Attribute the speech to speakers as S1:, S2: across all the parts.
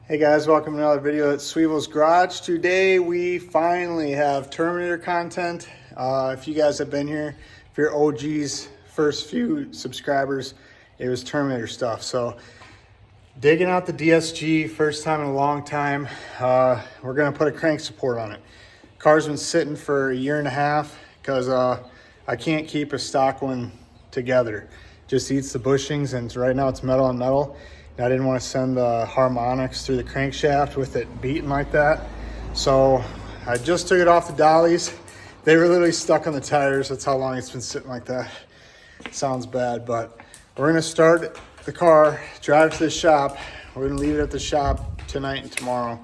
S1: Hey guys, welcome to another video at Sweevel's Garage. Today we finally have Terminator content. If you guys have been here, if you're OGs, first few subscribers, it was Terminator stuff. So digging out the DSG, first time in a long time. We're gonna put a crank support on it. Car's been sitting for a year and a half because I can't keep a stock one together. Just eats the bushings, and right now it's metal on metal. I didn't want to send the harmonics through the crankshaft with it beating like that. So I just took it off the dollies. They were literally stuck on the tires. That's how long it's been sitting like that. Sounds bad, but we're gonna start the car, drive to the shop. We're gonna leave it at the shop tonight and tomorrow.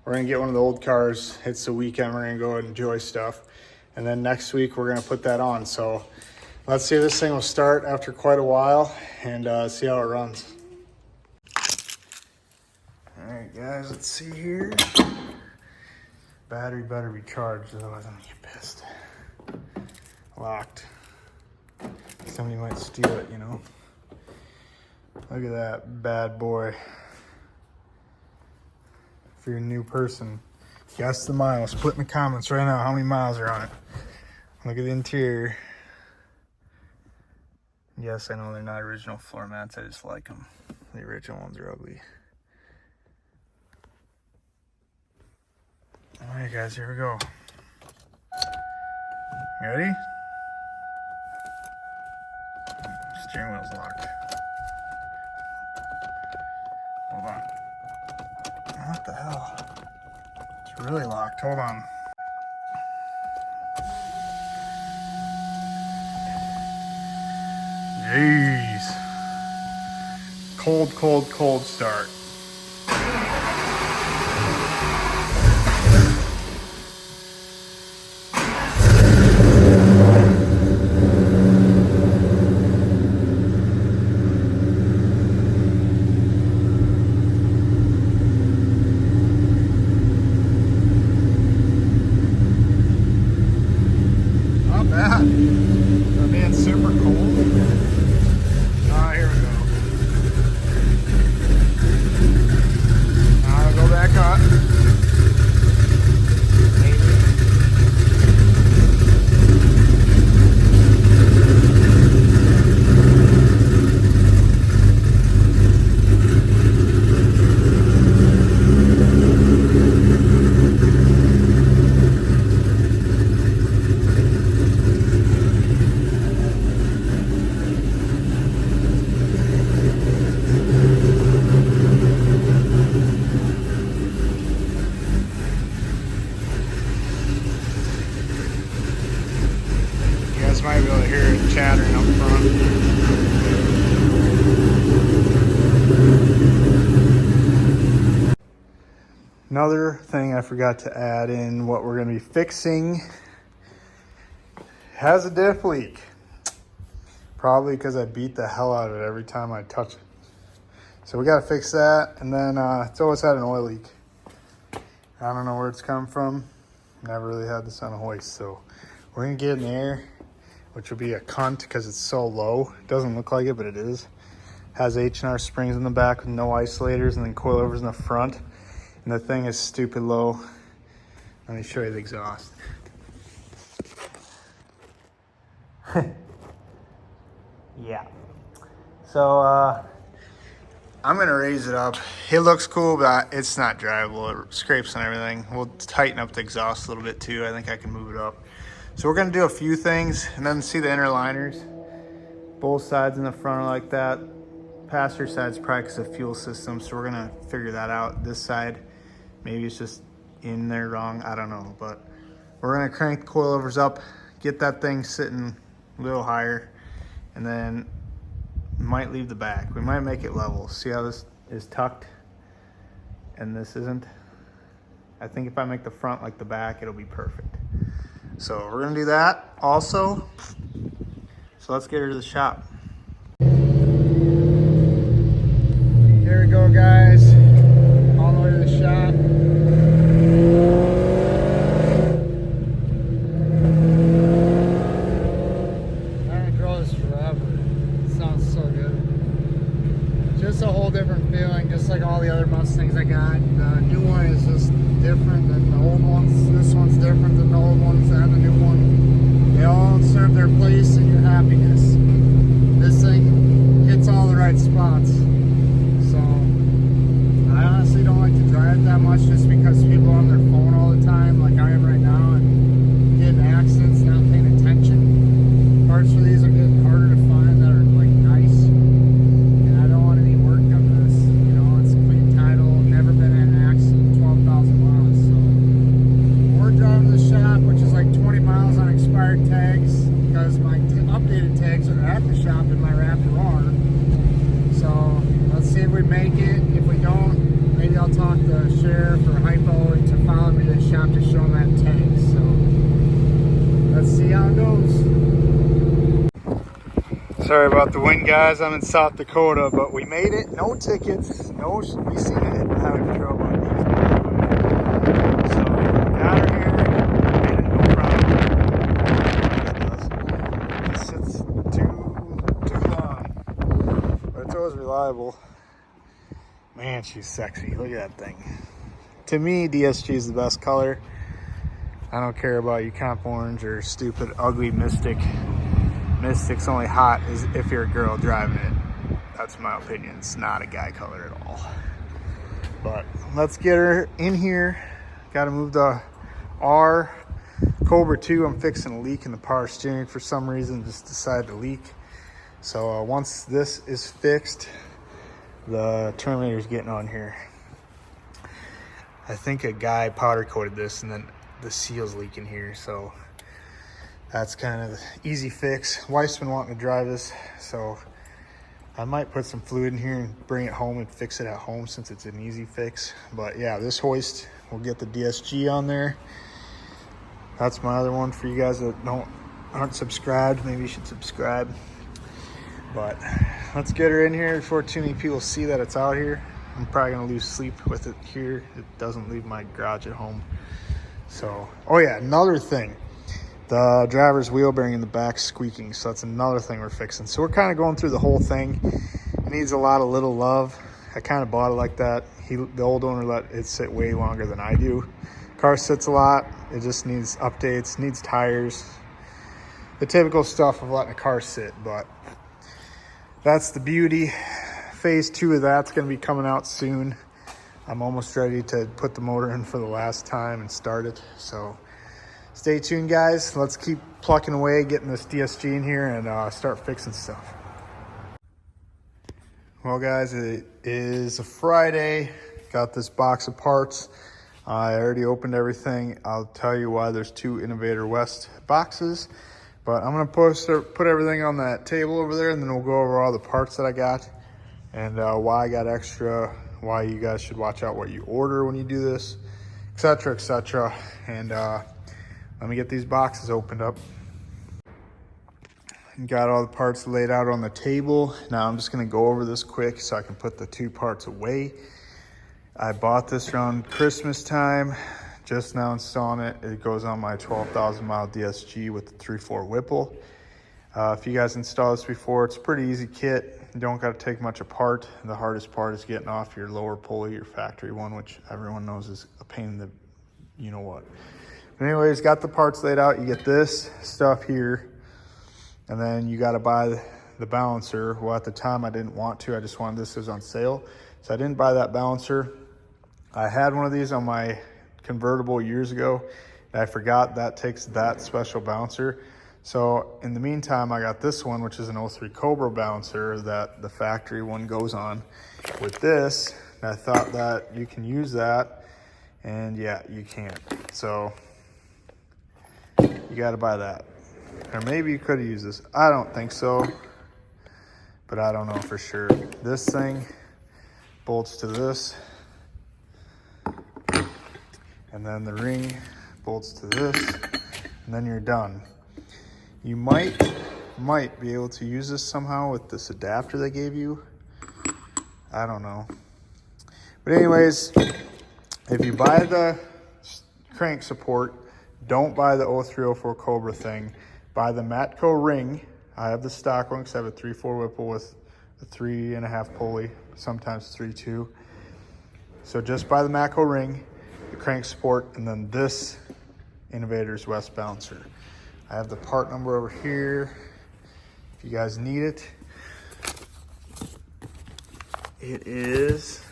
S1: We're gonna get one of the old cars. It's the weekend, we're gonna go and enjoy stuff. And then next week we're gonna put that on. So let's see if this thing will start after quite a while and see how it runs. All right, guys, let's see here. Battery better be charged, otherwise I'm gonna get pissed. Locked. Somebody might steal it, you know. Look at that bad boy. If you're a new person, guess the miles. Put in the comments right now how many miles are on it. Look at the interior. Yes, I know they're not original floor mats. I just like them. The original ones are ugly. All right, guys, here we go. You ready? Steering wheel's locked. Hold on. What the hell? It's really locked. Hold on. Jeez. Cold start. Might be able to hear it chattering up front. Another thing I forgot to add in what we're going to be fixing has a diff leak. Probably because I beat the hell out of it every time I touch it. So we got to fix that, and then it's always had an oil leak. I don't know where it's come from. Never really had this on a hoist, so we're going to get in there, which will be a cunt because it's so low. It doesn't look like it, but it is. Has H&R springs in the back with no isolators, and then coilovers in the front. And the thing is stupid low. Let me show you the exhaust. Yeah. So I'm gonna raise it up. It looks cool, but it's not drivable. It scrapes and everything. We'll tighten up the exhaust a little bit too. I think I can move it up. So we're gonna do a few things, and then see the inner liners. Both sides in the front are like that. Passenger side's probably because of fuel system, so we're gonna figure that out. This side, maybe it's just in there wrong, I don't know. But we're gonna crank the coilovers up, get that thing sitting a little higher, and then might leave the back. We might make it level. See how this is tucked and this isn't? I think if I make the front like the back, it'll be perfect. So we're gonna do that also. So let's get her to the shop. Here we go, guys. All the way to the shop. I'm gonna grow this forever. It sounds so good. Just a whole different feeling, just like all the other Mustangs. best things I got. The new one is just different than the old ones. This one's different than the old ones and the new one. They all serve their place in your happiness. This thing hits all the right spots. So I honestly don't like to drive it that much just because people are on their phone all the time, like I am right now, and getting accidents, not paying attention. Parts for these are getting harder to find that are like nice, and I don't want any work on this. You know, it's clean title, never been in an accident, 12,000 miles. So we're driving to the shop, which is like 20 miles on expired tags, because my updated tags are at the shop in my Raptor R. So let's see if we make it. If we don't, maybe I'll talk to Sheriff or Hypo to follow me to the shop to show them that tag. So let's see how it goes. Sorry about the wind, guys. I'm in South Dakota, but we made it. No tickets. No, we seen it. Highway patrol about these. So got her here. Made it, no problem. It sits too long, but it's always reliable. Man, she's sexy. Look at that thing. To me, DSG is the best color. I don't care about you comp orange or stupid ugly Mystic. Mystic's only hot is if you're a girl driving it. That's my opinion. It's not a guy color at all. But let's get her in here. Got to move the R. Cobra 2, I'm fixing a leak in the power steering for some reason. Just decided to leak. So once this is fixed, the Terminator's getting on here. I think a guy powder coated this and then the seal's leaking here. So that's kind of the easy fix. Wife's been wanting to drive this, so I might put some fluid in here and bring it home and fix it at home since it's an easy fix. But yeah, this hoist will get the DSG on there. That's my other one for you guys that aren't subscribed. Maybe you should subscribe. But let's get her in here before too many people see that it's out here. I'm probably gonna lose sleep with it here. It doesn't leave my garage at home. So, oh yeah, another thing. The driver's wheel bearing in the back squeaking, so that's another thing we're fixing. So we're kind of going through the whole thing. It needs a lot of little love. I kind of bought it like that. The old owner let it sit way longer than I do. Car sits a lot. It just needs updates, needs tires. The typical stuff of letting a car sit, but that's the beauty. Phase 2 of that's going to be coming out soon. I'm almost ready to put the motor in for the last time and start it. So stay tuned, guys. Let's keep plucking away, getting this DSG in here and start fixing stuff. Well, guys, it is a Friday. Got this box of parts. I already opened everything. I'll tell you why there's 2 Innovator West boxes. But I'm going to put everything on that table over there, and then we'll go over all the parts that I got and why I got extra, why you guys should watch out what you order when you do this, etc., etc. And let me get these boxes opened up. Got all the parts laid out on the table. Now I'm just gonna go over this quick so I can put the 2 parts away. I bought this around Christmas time, just now installing it. It goes on my 12,000 mile DSG with the 3.4 Whipple. If you guys installed this before, it's a pretty easy kit. You don't gotta take much apart. The hardest part is getting off your lower pulley, your factory one, which everyone knows is a pain in the you know what. But anyways, got the parts laid out. You get this stuff here, and then you got to buy the balancer. Well, at the time I didn't want to. I just wanted this as on sale, so I didn't buy that balancer. I had one of these on my convertible years ago, and I forgot that takes that special balancer. So in the meantime, I got this one, which is an 03 Cobra balancer that the factory one goes on with this. And I thought that you can use that, and yeah, you can't. So you got to buy that. Or maybe you could have used this. I don't think so, but I don't know for sure. This thing bolts to this, and then the ring bolts to this, and then you're done. You might be able to use this somehow with this adapter they gave you. I don't know. But anyways, if you buy the crank support, don't buy the 0304 Cobra thing. Buy the Matco ring. I have the stock one because I have a 3.4 Whipple with a 3.5 pulley, sometimes 3.2. So just by the Mako ring, the crank support, and then this Innovator's West balancer. I have the part number over here if you guys need it. It is,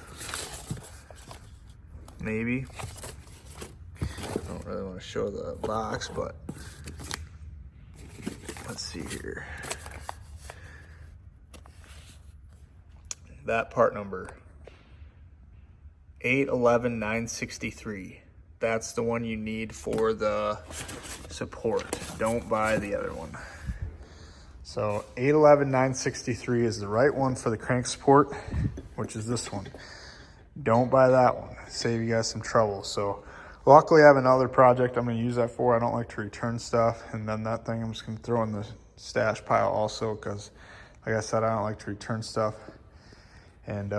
S1: maybe, I don't really want to show the box, but let's see here. That part number, 811963. That's the one you need for the support. Don't buy the other one. So 811963 is the right one for the crank support, which is this one. Don't buy that one. Save you guys some trouble. So luckily I have another project I'm gonna use that for. I don't like to return stuff. And then that thing I'm just gonna throw in the stash pile also, because like I said, I don't like to return stuff. And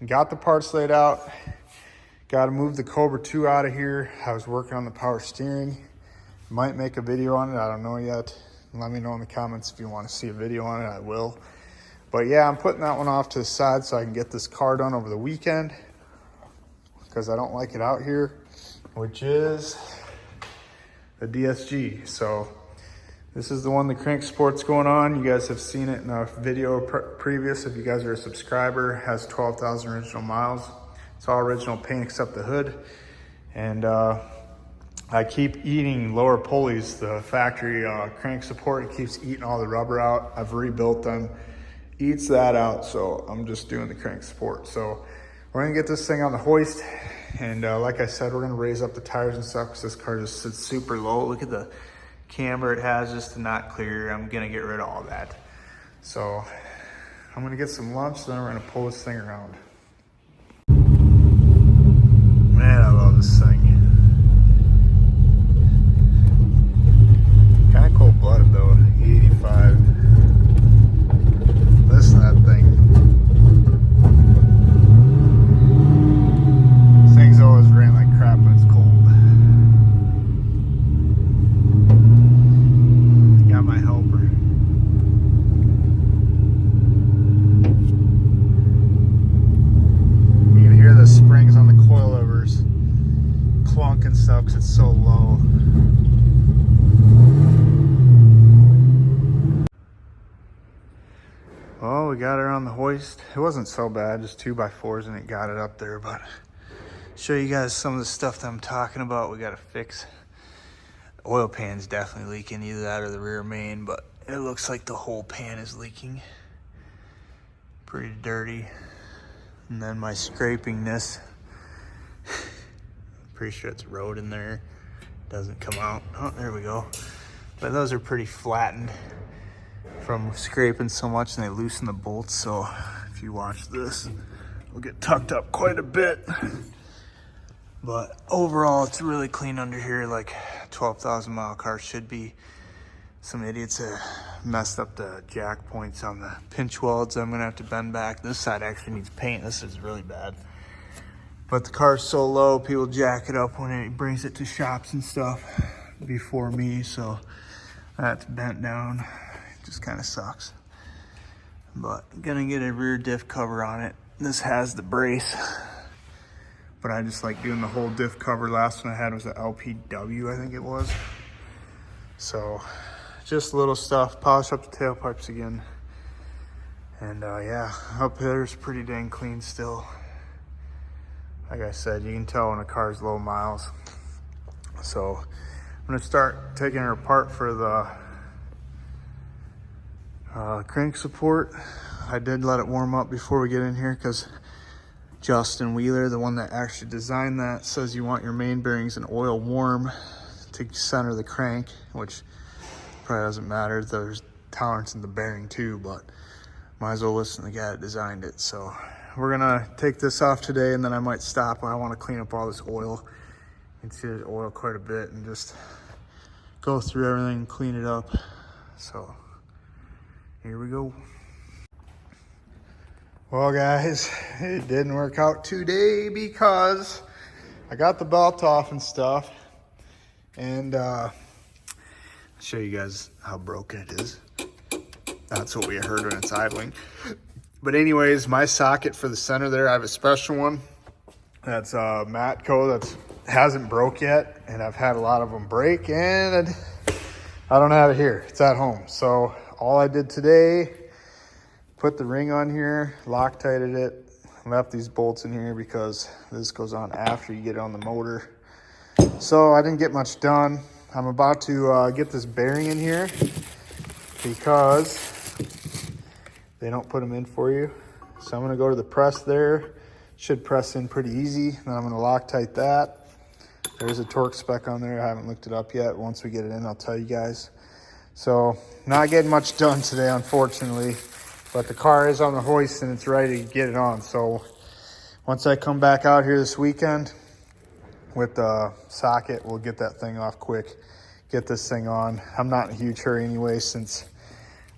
S1: got the parts laid out. Got to move the Cobra 2 out of here. I was working on the power steering. Might make a video on it, I don't know yet. Let me know in the comments if you want to see a video on it, I will. But yeah, I'm putting that one off to the side so I can get this car done over the weekend, because I don't like it out here, which is the DSG. So this is the one the crank support's going on. You guys have seen it in a video previous. If you guys are a subscriber, it has 12,000 original miles. It's all original paint except the hood. And I keep eating lower pulleys. The factory crank support, it keeps eating all the rubber out. I've rebuilt them, eats that out. So I'm just doing the crank support. So we're gonna get this thing on the hoist. And like I said, we're gonna raise up the tires and stuff because this car just sits super low. Look at the camber it has just to not clear. I'm gonna get rid of all that. So I'm gonna get some lunch, then we're gonna pull this thing around. Man, I love this thing. Kind of cold-blooded though, 85. Listen to that thing. This thing's always ran like crap when it's cold. Got my helper. You can hear the springs on the coilovers clunk and stuff because it's so low. Well, we got her on the hoist. It wasn't so bad, just 2x4s and it got it up there, but show you guys some of the stuff that I'm talking about. We got to fix. The oil pan's definitely leaking, either that or the rear main, but it looks like the whole pan is leaking. Pretty dirty. And then my scrapingness, pretty sure it's road in there. Doesn't come out. Oh, there we go. But those are pretty flattened from scraping so much, and they loosen the bolts. So if you watch this, it'll get tucked up quite a bit. But overall, it's really clean under here, like 12,000 mile car should be. Some idiots messed up the jack points on the pinch welds. I'm gonna have to bend back. This side actually needs paint. This is really bad. But the car's so low, people jack it up when it brings it to shops and stuff before me. So that's bent down. It just kind of sucks. But I'm gonna get a rear diff cover on it. This has the brace, but I just like doing the whole diff cover. Last one I had was an LPW, I think it was. So just little stuff. Polish up the tailpipes again. And yeah, up there's pretty dang clean still. Like I said, you can tell when a car's low miles. So I'm gonna start taking her apart for the crank support. I did let it warm up before we get in here because Justin Wheeler, the one that actually designed that, says you want your main bearings and oil warm to center the crank, which probably doesn't matter. There's tolerance in the bearing too, but might as well listen to the guy that designed it. So we're gonna take this off today, and then I might stop. I want to clean up all this oil. You can see there's oil quite a bit, and just go through everything and clean it up. So here we go. Well guys, it didn't work out today because I got the belt off and stuff, and I'll show you guys how broken it is. That's what we heard when it's idling. But anyways, my socket for the center there, I have a special one. That's Matco that hasn't broke yet, and I've had a lot of them break, and I don't have it here. It's at home. So all I did today, put the ring on here, Loctited it, left these bolts in here because this goes on after you get it on the motor. So I didn't get much done. I'm about to get this bearing in here because they don't put them in for you. So I'm gonna go to the press there. Should press in pretty easy. Then I'm gonna Loctite that. There's a torque spec on there. I haven't looked it up yet. Once we get it in, I'll tell you guys. So not getting much done today, unfortunately, but the car is on the hoist and it's ready to get it on. So once I come back out here this weekend with the socket, we'll get that thing off quick, get this thing on. I'm not in a huge hurry anyway, since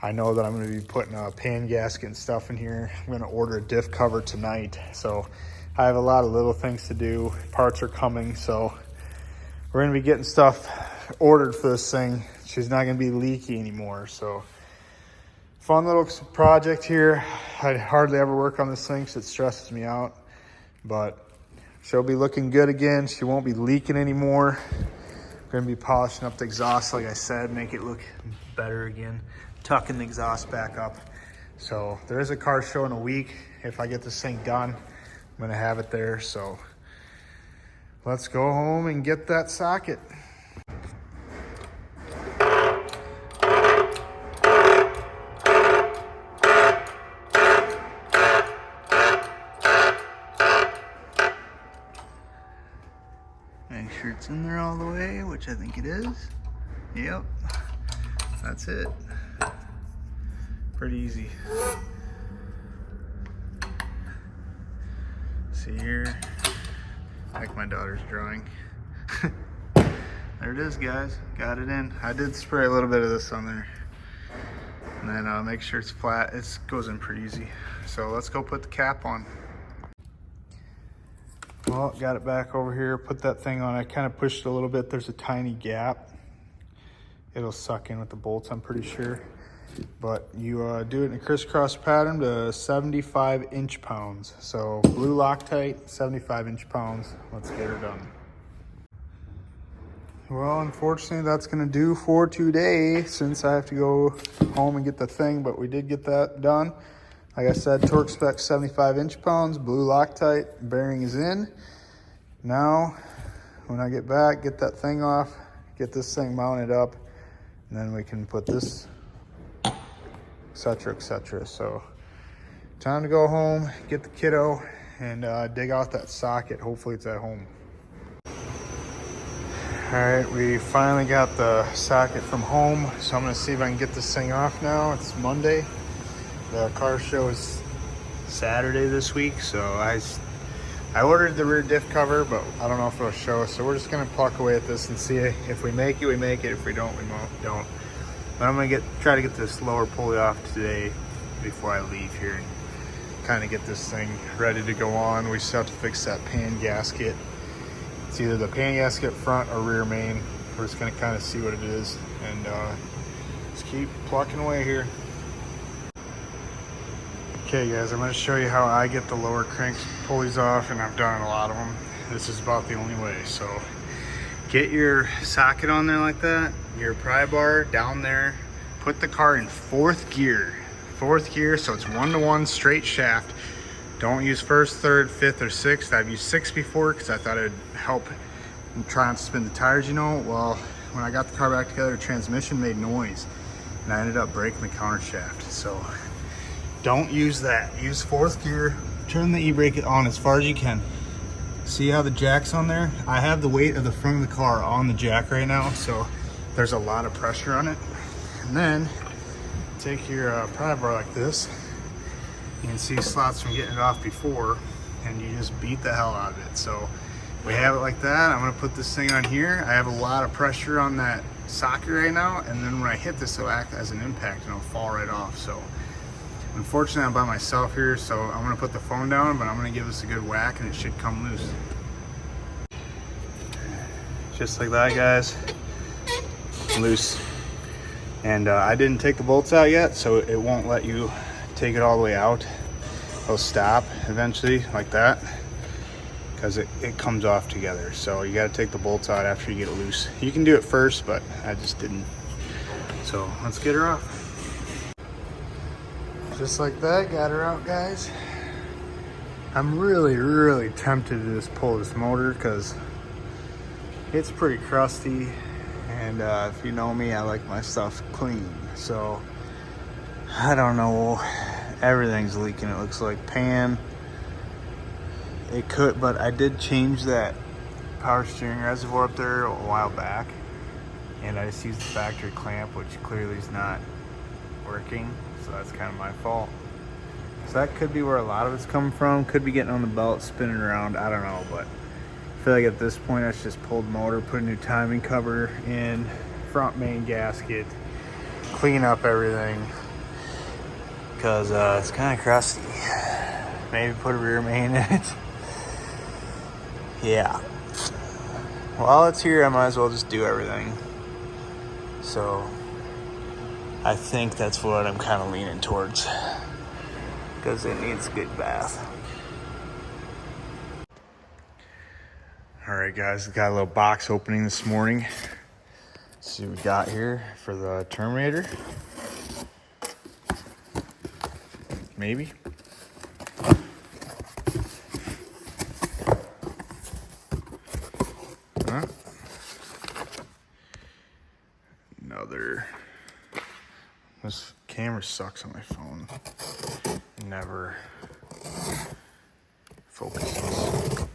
S1: I know that I'm going to be putting a pan gasket and stuff in here. I'm going to order a diff cover tonight. So I have a lot of little things to do. Parts are coming, so we're going to be getting stuff ordered for this thing. She's not going to be leaky anymore. So fun little project here. I hardly ever work on this thing, so it stresses me out. But she'll be looking good again. She won't be leaking anymore. We're going to be polishing up the exhaust, like I said, make it look better again. Tucking the exhaust back up. So there is a car show in a week. If I get this thing done, I'm gonna have it there. So let's go home and get that socket. Make sure it's in there all the way, which I think it is. Yep, that's it. Pretty easy. See here, like my daughter's drawing. There it is, guys. Got it in. I did spray a little bit of this on there. And then make sure it's flat. It goes in pretty easy. So let's go put the cap on. Well, got it back over here. Put that thing on. I kind of pushed it a little bit. There's a tiny gap. It'll suck in with the bolts, I'm pretty sure. But you do it in a crisscross pattern to 75 inch-pounds. So blue Loctite, 75 inch-pounds. Let's get her done. Well, unfortunately, that's gonna do for today, since I have to go home and get the thing, but we did get that done. Like I said, torque spec 75 inch-pounds, blue Loctite, bearing is in. Now, when I get back, get that thing off, get this thing mounted up, and then we can put this, etc., etc. So time to go home, get the kiddo, and dig out that socket. Hopefully it's at home. All right, we finally got the socket from home, so I'm gonna see if I can get this thing off now. It's Monday. The car show is Saturday this week, so I ordered the rear diff cover, but I don't know if it'll show. So we're just gonna pluck away at this and see if we make it, we make it. If we don't, we don't. But I'm gonna try to get this lower pulley off today before I leave here and kind of get this thing ready to go on. We still have to fix that pan gasket. It's either the pan gasket front or rear main. We're just gonna kind of see what it is and just keep plucking away here. Okay guys, I'm gonna show you how I get the lower crank pulleys off, and I've done a lot of them. This is about the only way. So get your socket on there like that, your pry bar down there, put the car in fourth gear, so it's 1-to-1 straight shaft. Don't use first, third, fifth, or sixth. I've used sixth before because I thought it'd help try not to spin the tires, you know. Well, when I got the car back together, the transmission made noise, and I ended up breaking the counter shaft. So don't use that. Use fourth gear, turn the e-brake on as far as you can. See how the jack's on there? I have the weight of the front of the car on the jack right now, so there's a lot of pressure on it. And then take your pry bar like this. You can see slots from getting it off before, and you just beat the hell out of it. So we have it like that. I'm gonna put this thing on here. I have a lot of pressure on that socket right now, and then when I hit this, it'll act as an impact and it'll fall right off. So unfortunately, I'm by myself here, so I'm gonna put the phone down, but I'm gonna give this a good whack and it should come loose. Just like that, guys, loose. And I didn't take the bolts out yet, so it won't let you take it all the way out. It'll stop eventually like that. because it comes off together. So you got to take the bolts out after you get it loose. You can do it first, but I just didn't. So let's get her off. Just like that, got her out, guys. I'm really tempted to just pull this motor because it's pretty crusty, and if you know me, I like my stuff clean. So I don't know, everything's leaking. It looks like pan. It could, but I did change that power steering reservoir up there a while back, and I just used the factory clamp, which clearly is not working, so that's kind of my fault. So that could be where a lot of it's coming from. Could be getting on the belt, spinning around, I don't know, but I feel like at this point I should just pull the motor, put a new timing cover in, front main gasket, clean up everything, because it's kind of crusty. Maybe put a rear main in it. Yeah. While it's here, I might as well just do everything. So I think that's what I'm kind of leaning towards, because it needs a good bath. All right, guys, we got a little box opening this morning. Let's see what we got here for the Terminator. Maybe. Huh? Another. This camera sucks on my phone. Never focuses.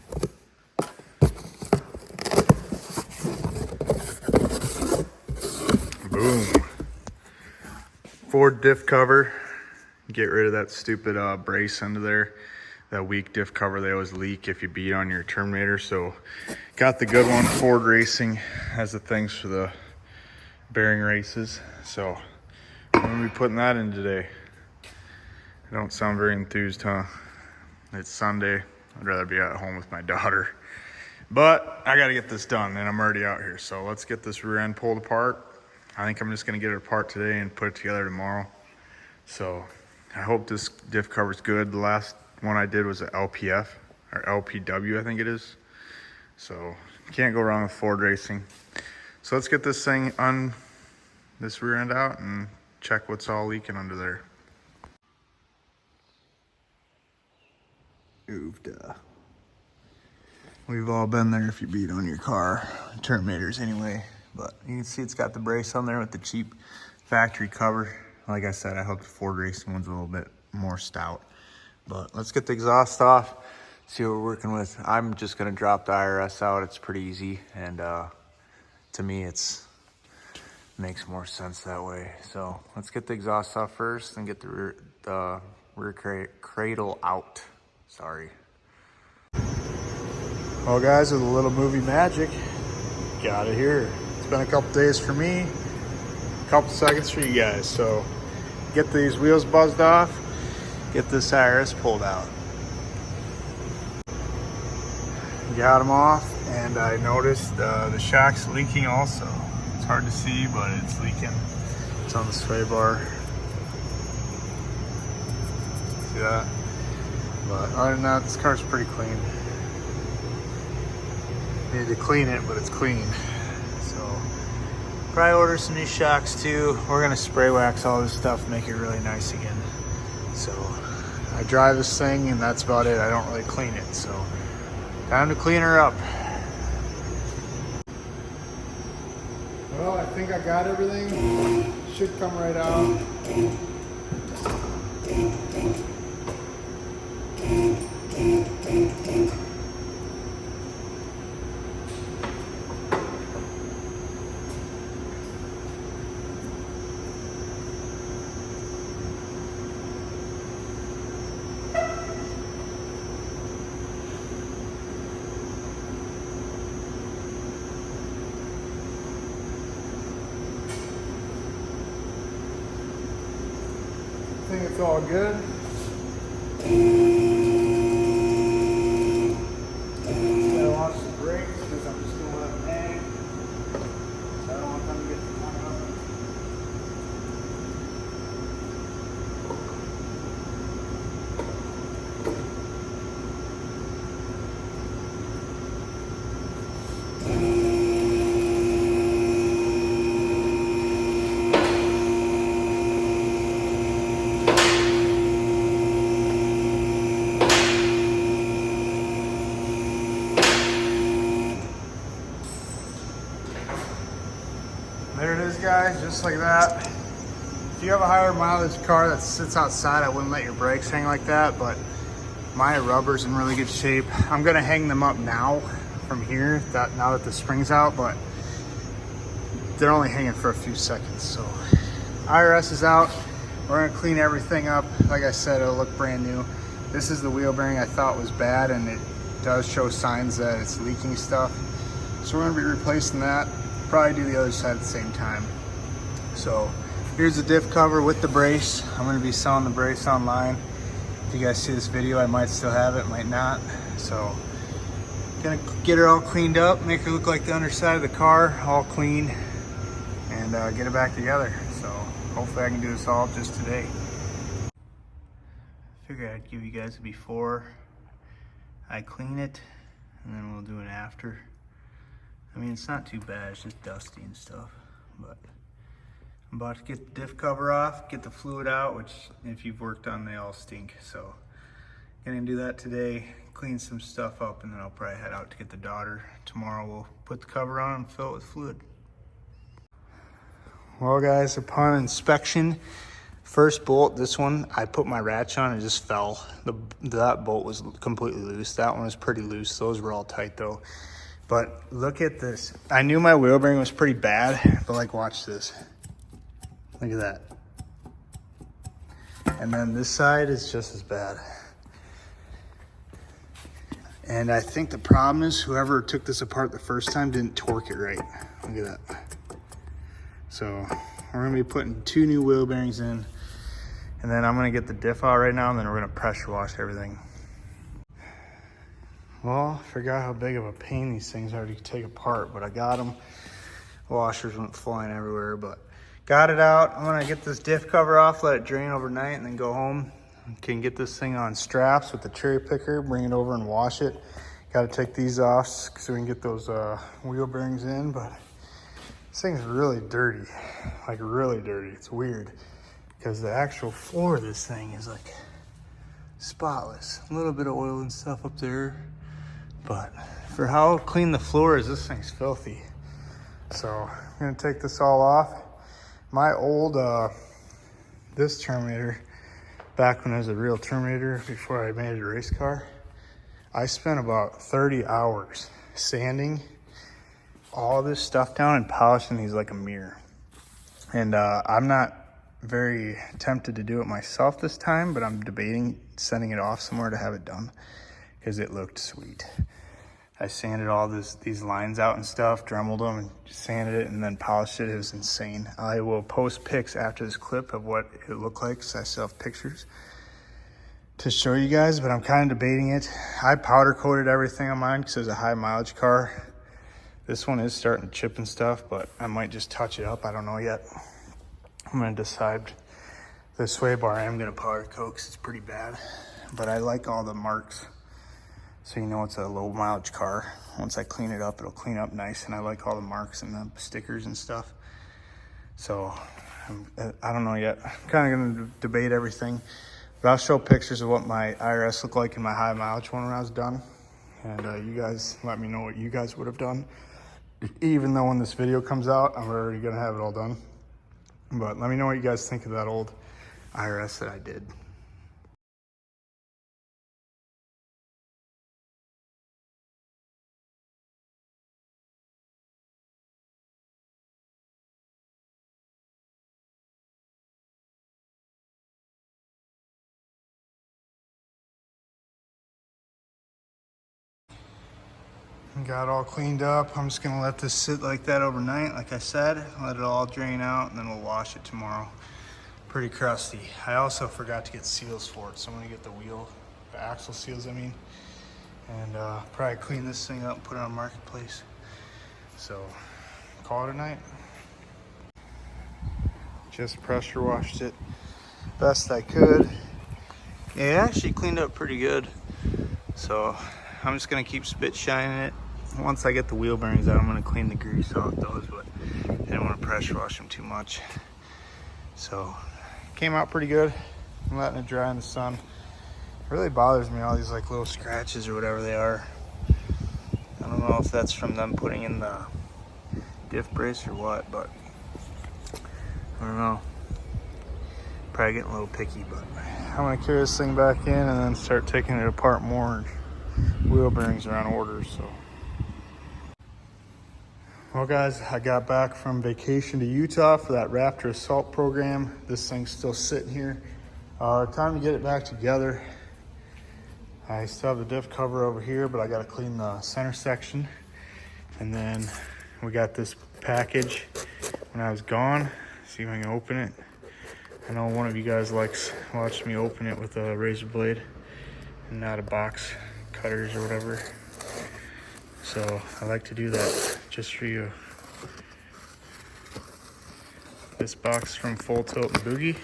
S1: Boom. Ford diff cover. Get rid of that stupid brace under there. That weak diff cover, they always leak if you beat on your Terminator. So got the good one. Ford Racing has the things for the bearing races. So I'm gonna be putting that in today. I don't sound very enthused, huh? It's Sunday. I'd rather be at home with my daughter. But I gotta get this done, and I'm already out here. So let's get this rear end pulled apart. I think I'm just gonna get it apart today and put it together tomorrow. So I hope this diff cover's good. The last one I did was an LPF, or LPW, I think it is. So can't go wrong with Ford Racing. So let's get this thing on this rear end out and check what's all leaking under there. We've all been there if you beat on your car, Terminators anyway. But you can see it's got the brace on there with the cheap factory cover. Like I said, I hope the Ford Racing one's a little bit more stout. But let's get the exhaust off, see what we're working with. I'm just gonna drop the IRS out. It's pretty easy, and to me it's makes more sense that way. So let's get the exhaust off first and get the rear cradle out. Sorry. Well, guys, with a little movie magic, got it here. It's been a couple days for me, a couple seconds for you guys. So get these wheels buzzed off, get this IRS pulled out. Got them off, and I noticed the shock's leaking also. It's hard to see, but it's leaking. It's on the sway bar. See that? But other than that, this car's pretty clean. Need to clean it, but it's clean. So probably order some new shocks too. We're gonna spray wax all this stuff, make it really nice again. So I drive this thing, and that's about it. I don't really clean it, so time to clean her up. Well, I think I got everything. Should come right out. I think it's all good. Gotta watch the brakes because I'm just gonna let them hang. So I don't want them to get hung up. is, guys, just like that. If you have a higher mileage car that sits outside, I wouldn't let your brakes hang like that, but my rubber's in really good shape. I'm gonna hang them up now from here, now that the spring's out, but they're only hanging for a few seconds. So IRS is out. We're gonna clean everything up. Like I said, it'll look brand new. This is the wheel bearing I thought was bad, and it does show signs that it's leaking stuff. So we're gonna be replacing that. Probably do the other side at the same time. So here's the diff cover with the brace. I'm gonna be selling the brace online. If you guys see this video, I might still have it, might not. So gonna get her all cleaned up, make her look like the underside of the car, all clean, and get it back together. So hopefully I can do this all just today. Figured I'd give you guys a before I clean it, and then we'll do an after. I mean, it's not too bad, it's just dusty and stuff, but I'm about to get the diff cover off, get the fluid out, which if you've worked on, they all stink. So gonna do that today, clean some stuff up, and then I'll probably head out to get the daughter. Tomorrow we'll put the cover on and fill it with fluid. Well, guys, upon inspection, first bolt, this one, I put my ratchet on and it just fell. That bolt was completely loose. That one was pretty loose. Those were all tight though. But look at this. I knew my wheel bearing was pretty bad, but like, watch this. Look at that. And then this side is just as bad. And I think the problem is whoever took this apart the first time didn't torque it right. Look at that. So we're gonna be putting 2 new wheel bearings in, and then I'm gonna get the diff out right now, and then we're gonna pressure wash everything. Well, I forgot how big of a pain these things are to take apart, but I got them. Washers went flying everywhere, but got it out. I'm gonna get this diff cover off, let it drain overnight, and then go home. Can get this thing on straps with the cherry picker, bring it over and wash it. Gotta take these off so we can get those wheel bearings in, but this thing's really dirty, like really dirty. It's weird because the actual floor of this thing is like spotless. A little bit of oil and stuff up there, but for how clean the floor is, this thing's filthy. So I'm gonna take this all off. My old, this Terminator, back when it was a real Terminator, before I made it a race car, I spent about 30 hours sanding all this stuff down and polishing these like a mirror. And I'm not very tempted to do it myself this time, but I'm debating sending it off somewhere to have it done because it looked sweet. I sanded all these lines out and stuff, dremeled them and sanded it and then polished it. It was insane. I will post pics after this clip of what it looked like, because I still have pictures to show you guys, but I'm kind of debating it. I powder coated everything on mine because it was a high mileage car. This one is starting to chip and stuff, but I might just touch it up. I don't know yet. I'm gonna decide this sway bar. I am gonna powder coat because it's pretty bad, but I like all the marks. So you know it's a low mileage car. Once I clean it up, it'll clean up nice, and I like all the marks and the stickers and stuff. So I don't know yet. I'm kind of gonna debate everything, but I'll show pictures of what my IRS looked like in my high mileage one when I was done. And you guys let me know what you guys would have done. Even though when this video comes out, I'm already gonna have it all done. But let me know what you guys think of that old IRS that I did. Got all cleaned up. I'm just gonna let this sit like that overnight, like I said, let it all drain out, and then we'll wash it tomorrow. Pretty crusty. I also forgot to get seals for it, so I'm gonna get the axle seals, I mean, and probably clean this thing up and put it on Marketplace. So, call it a night. Just pressure washed it best I could. Yeah, it actually cleaned up pretty good. So, I'm just gonna keep spit shining it. Once I get the wheel bearings out, I'm gonna clean the grease off those, but I didn't want to pressure wash them too much. So, came out pretty good. I'm letting it dry in the sun. It really bothers me, all these like little scratches or whatever they are. I don't know if that's from them putting in the diff brace or what, but I don't know. Probably getting a little picky, but I'm gonna carry this thing back in and then start taking it apart more. Wheel bearings are on order, so. Well guys, I got back from vacation to Utah for that Raptor Assault program. This thing's still sitting here. Time to get it back together. I still have the diff cover over here, but I gotta clean the center section. And then we got this package when I was gone. See if I can open it. I know one of you guys likes watching me open it with a razor blade and not a box cutters or whatever. So I like to do that just for you. This box from Full Tilt and Boogie.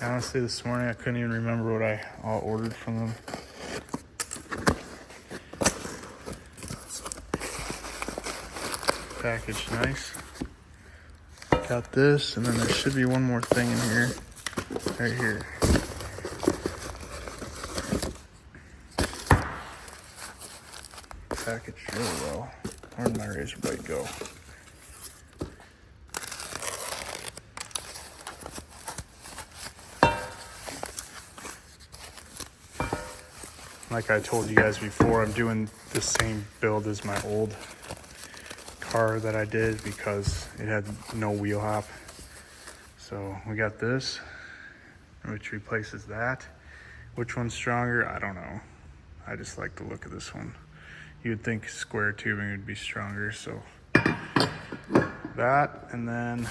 S1: Honestly, this morning I couldn't even remember what I all ordered from them. Package nice. Got this, and then there should be one more thing in here, right here. Packaged really well. Where'd my razor blade go? Like I told you guys before, I'm doing the same build as my old car that I did because it had no wheel hop. So we got this, which replaces that. Which one's stronger? I don't know. I just like the look of this one. You'd think square tubing would be stronger, so that, and then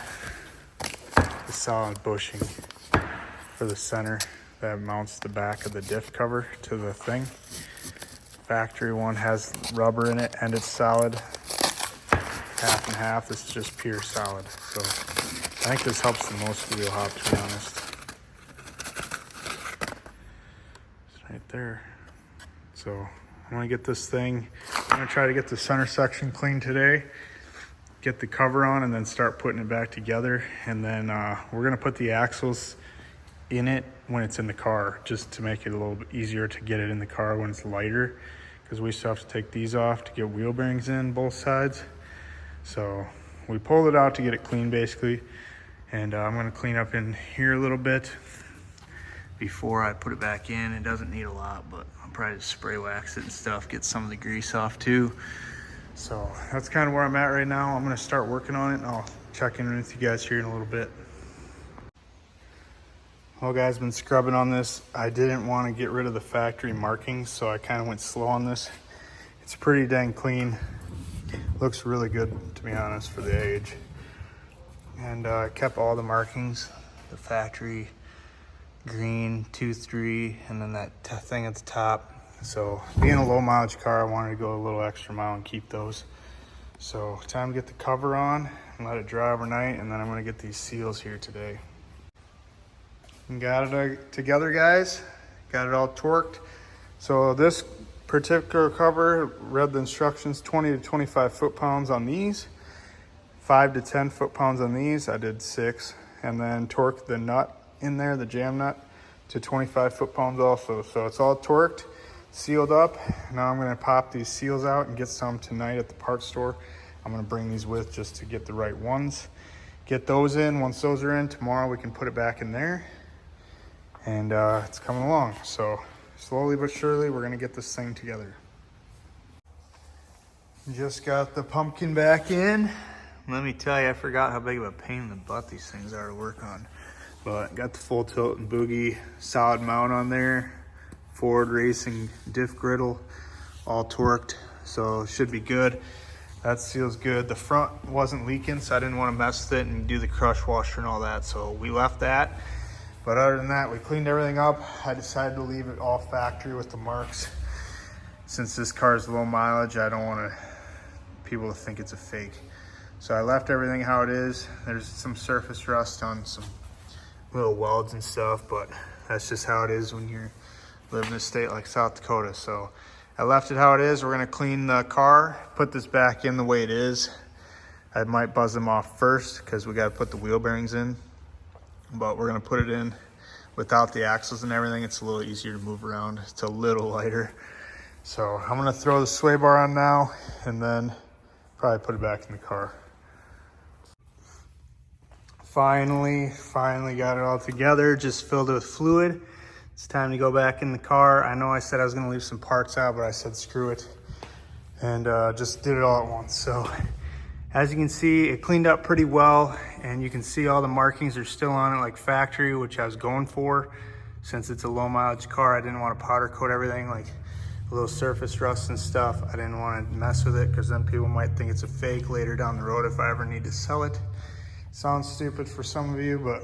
S1: the solid bushing for the center that mounts the back of the diff cover to the thing. Factory one has rubber in it and it's solid, half and half. This is just pure solid, so I think this helps the most wheel hop, to be honest. It's right there. So I'm gonna get this thing, I'm gonna try to get the center section clean today, get the cover on, and then start putting it back together. And then we're gonna put the axles in it when it's in the car, just to make it a little bit easier to get it in the car when it's lighter, because we still have to take these off to get wheel bearings in both sides. So we pulled it out to get it clean basically, and I'm gonna clean up in here a little bit before I put it back in. It doesn't need a lot, but I'll probably just spray wax it and stuff, get some of the grease off too. So that's kind of where I'm at right now. I'm gonna start working on it, and I'll check in with you guys here in a little bit. Well guys, been scrubbing on this. I didn't want to get rid of the factory markings, so I kind of went slow on this. It's pretty dang clean. Looks really good, to be honest, for the age. And I kept all the markings, the factory green, 2-3, and then that thing at the top. So being a low mileage car, I wanted to go a little extra mile and keep those. So time to get the cover on and let it dry overnight, and then I'm gonna get these seals here today. Got it together, guys. Got it all torqued. So this particular cover, read the instructions, 20 to 25 foot-pounds on these, 5 to 10 foot-pounds on these. I did 6, and then torqued the nut in there, the jam nut, to 25 foot-pounds also. So it's all torqued, sealed up. Now I'm gonna pop these seals out and get some tonight at the parts store. I'm gonna bring these with just to get the right ones. Get those in. Once those are in, tomorrow we can put it back in there. And it's coming along. So slowly but surely, we're gonna get this thing together. Just got the pumpkin back in. Let me tell you, I forgot how big of a pain in the butt these things are to work on. But got the Full Tilt and Boogie solid mount on there. Ford Racing diff griddle, all torqued, so it should be good. That seals good. The front wasn't leaking, so I didn't want to mess with it and do the crush washer and all that, so we left that. But other than that, we cleaned everything up. I decided to leave it all factory with the marks. Since this car is low mileage, I don't want people to think it's a fake. So I left everything how it is. There's some surface rust on some little welds and stuff, but that's just how it is when you're living in a state like South Dakota. So I left it how it is. We're gonna clean the car, put this back in the way it is. I might buzz them off first because we gotta put the wheel bearings in. But we're gonna put it in without the axles and everything. It's a little easier to move around. It's a little lighter. So I'm gonna throw the sway bar on now and then probably put it back in the car. finally got it all together. Just filled it with fluid. It's time to go back in the car. I know I said I was gonna leave some parts out, but I said screw it. And just did it all at once. So as you can see, it cleaned up pretty well, and you can see all the markings are still on it like factory, which I was going for. Since it's a low mileage car, I didn't want to powder coat everything, like a little surface rust and stuff. I didn't want to mess with it because then people might think it's a fake later down the road if I ever need to sell it. Sounds stupid for some of you, but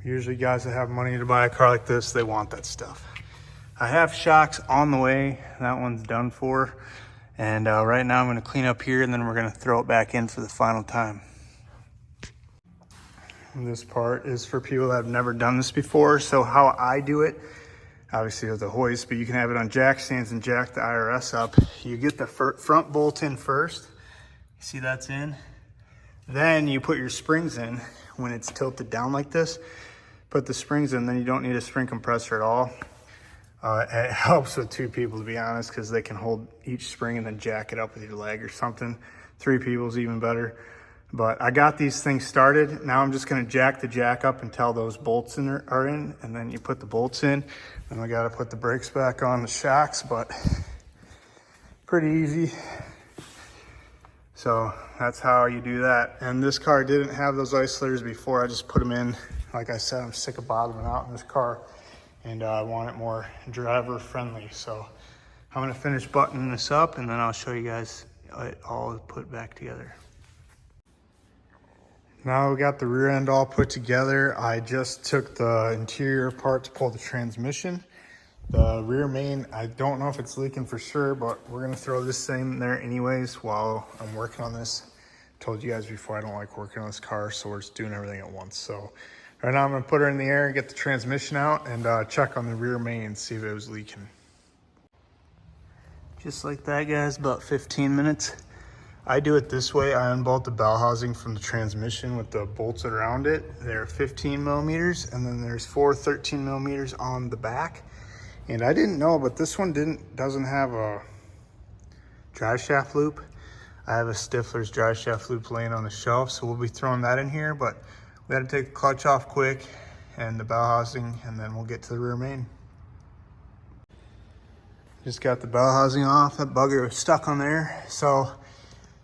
S1: usually guys that have money to buy a car like this, they want that stuff. I have shocks on the way. That one's done for. And right now I'm gonna clean up here and then we're gonna throw it back in for the final time. This part is for people that have never done this before. So how I do it, obviously with the hoist, but you can have it on jack stands and jack the IRS up. You get the front bolt in first. You see that's in? Then you put your springs in when it's tilted down like this. Put the springs in, then you don't need a spring compressor at all. It helps with 2 people, to be honest, because they can hold each spring and then jack it up with your leg or something. 3 people is even better. But I got these things started. Now I'm just gonna jack the jack up until those bolts are in, and then you put the bolts in. Then I gotta put the brakes back on the shocks, but pretty easy. So that's how you do that. And this car didn't have those isolators before. I just put them in. Like I said, I'm sick of bottoming out in this car, and I want it more driver friendly. So I'm gonna finish buttoning this up, and then I'll show you guys it all put back together. Now we got the rear end all put together. I just took the interior apart to pull the transmission. The rear main, I don't know if it's leaking for sure, but we're gonna throw this thing in there anyways while I'm working on this. Told you guys before, I don't like working on this car, so we're just doing everything at once. So right now I'm gonna put her in the air and get the transmission out and check on the rear main and see if it was leaking. Just like that, guys, about 15 minutes. I do it this way. I unbolt the bell housing from the transmission with the bolts around it. They're 15 millimeters, and then there's 4 13 millimeters on the back. And I didn't know, but this one doesn't have a drive shaft loop. I have a Stifler's drive shaft loop laying on the shelf, so we'll be throwing that in here, but we gotta take the clutch off quick and the bell housing, and then we'll get to the rear main. Just got the bell housing off. That bugger was stuck on there. So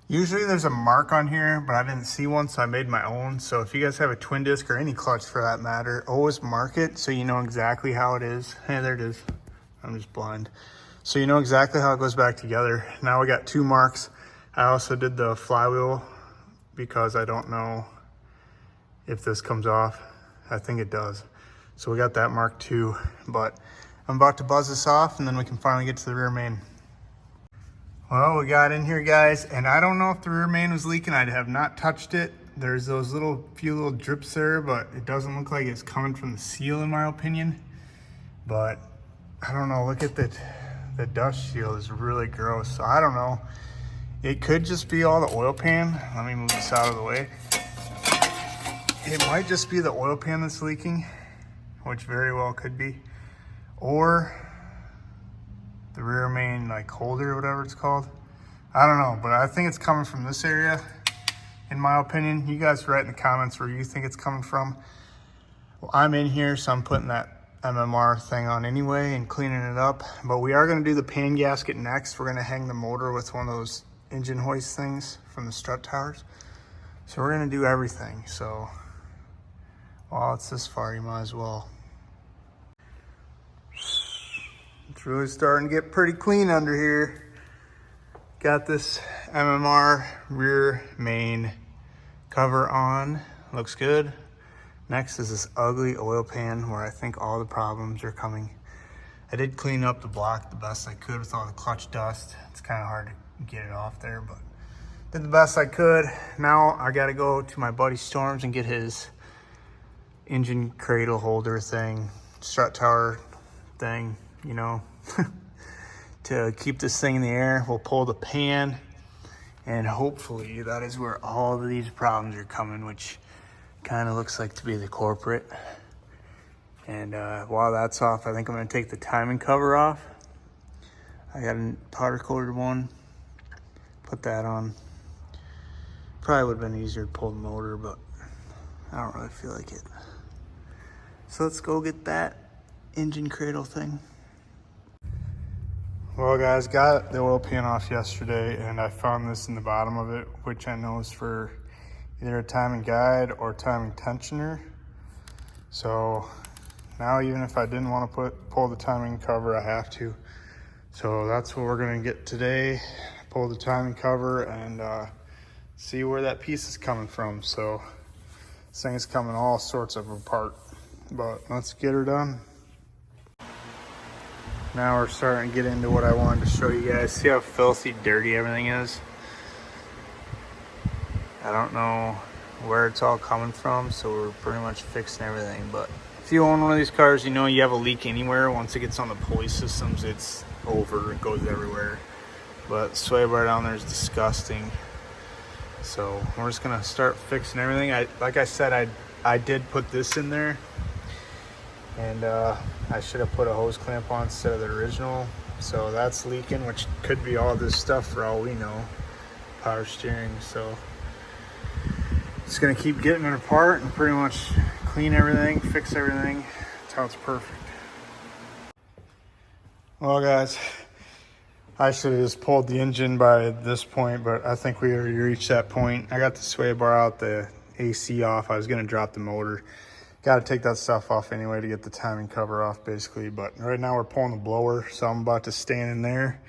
S1: usually there's a mark on here, but I didn't see one, so I made my own. So if you guys have a twin disc or any clutch for that matter, always mark it so you know exactly how it is. Hey, there it is. I'm just blind. So you know exactly how it goes back together. Now we got 2 marks. I also did the flywheel because I don't know if this comes off. I think it does. So we got that mark too, but I'm about to buzz this off and then we can finally get to the rear main. Well, we got in here, guys, and I don't know if the rear main was leaking. I have not touched it. There's those few little drips there, but it doesn't look like it's coming from the seal in my opinion. But I don't know, look at the dust shield is really gross. So I don't know. It could just be all the oil pan. Let me move this out of the way. It might just be the oil pan that's leaking, which very well could be. Or the rear main like holder or whatever it's called. I don't know, but I think it's coming from this area, in my opinion. You guys write in the comments where you think it's coming from. Well, I'm in here, so I'm putting that MMR thing on anyway and cleaning it up. But we are gonna do the pan gasket next. We're gonna hang the motor with one of those engine hoist things from the strut towers. So we're gonna do everything. So while it's this far, you might as well. It's really starting to get pretty clean under here. Got this MMR rear main cover on. Looks good. Next is this ugly oil pan where I think all the problems are coming. I did clean up the block the best I could with all the clutch dust. It's kind of hard to get it off there, but did the best I could. Now I got to go to my buddy Storms and get his engine cradle holder thing, strut tower thing, you know, to keep this thing in the air. We'll pull the pan, and hopefully that is where all of these problems are coming, which kind of looks like to be the culprit. And while that's off, I think I'm going to take the timing cover off. I got a powder coated one. Put that on. Probably would have been easier to pull the motor, but I don't really feel like it. So let's go get that engine cradle thing. Well guys, got the oil pan off yesterday and I found this in the bottom of it, which I know is for either a timing guide or timing tensioner. So now even if I didn't want to pull the timing cover, I have to. So that's what we're gonna get today. Pull the timing cover and see where that piece is coming from. So this thing is coming all sorts of apart, but let's get her done. Now we're starting to get into what I wanted to show you guys. See how filthy dirty everything is? I don't know where it's all coming from, so we're pretty much fixing everything. But if you own one of these cars, you know you have a leak anywhere. Once it gets on the pulley systems, it's over, it goes everywhere. But the sway bar down there is disgusting. So we're just gonna start fixing everything. Like I said, I did put this in there, and I should have put a hose clamp on instead of the original. So that's leaking, which could be all this stuff for all we know. Power steering. So just gonna keep getting it apart and pretty much clean everything, fix everything until it's perfect. Well guys, I should have just pulled the engine by this point, but I think we already reached that point. I got the sway bar out, the AC off. I was gonna drop the motor. Got to take that stuff off anyway to get the timing cover off basically. But right now we're pulling the blower, so I'm about to stand in there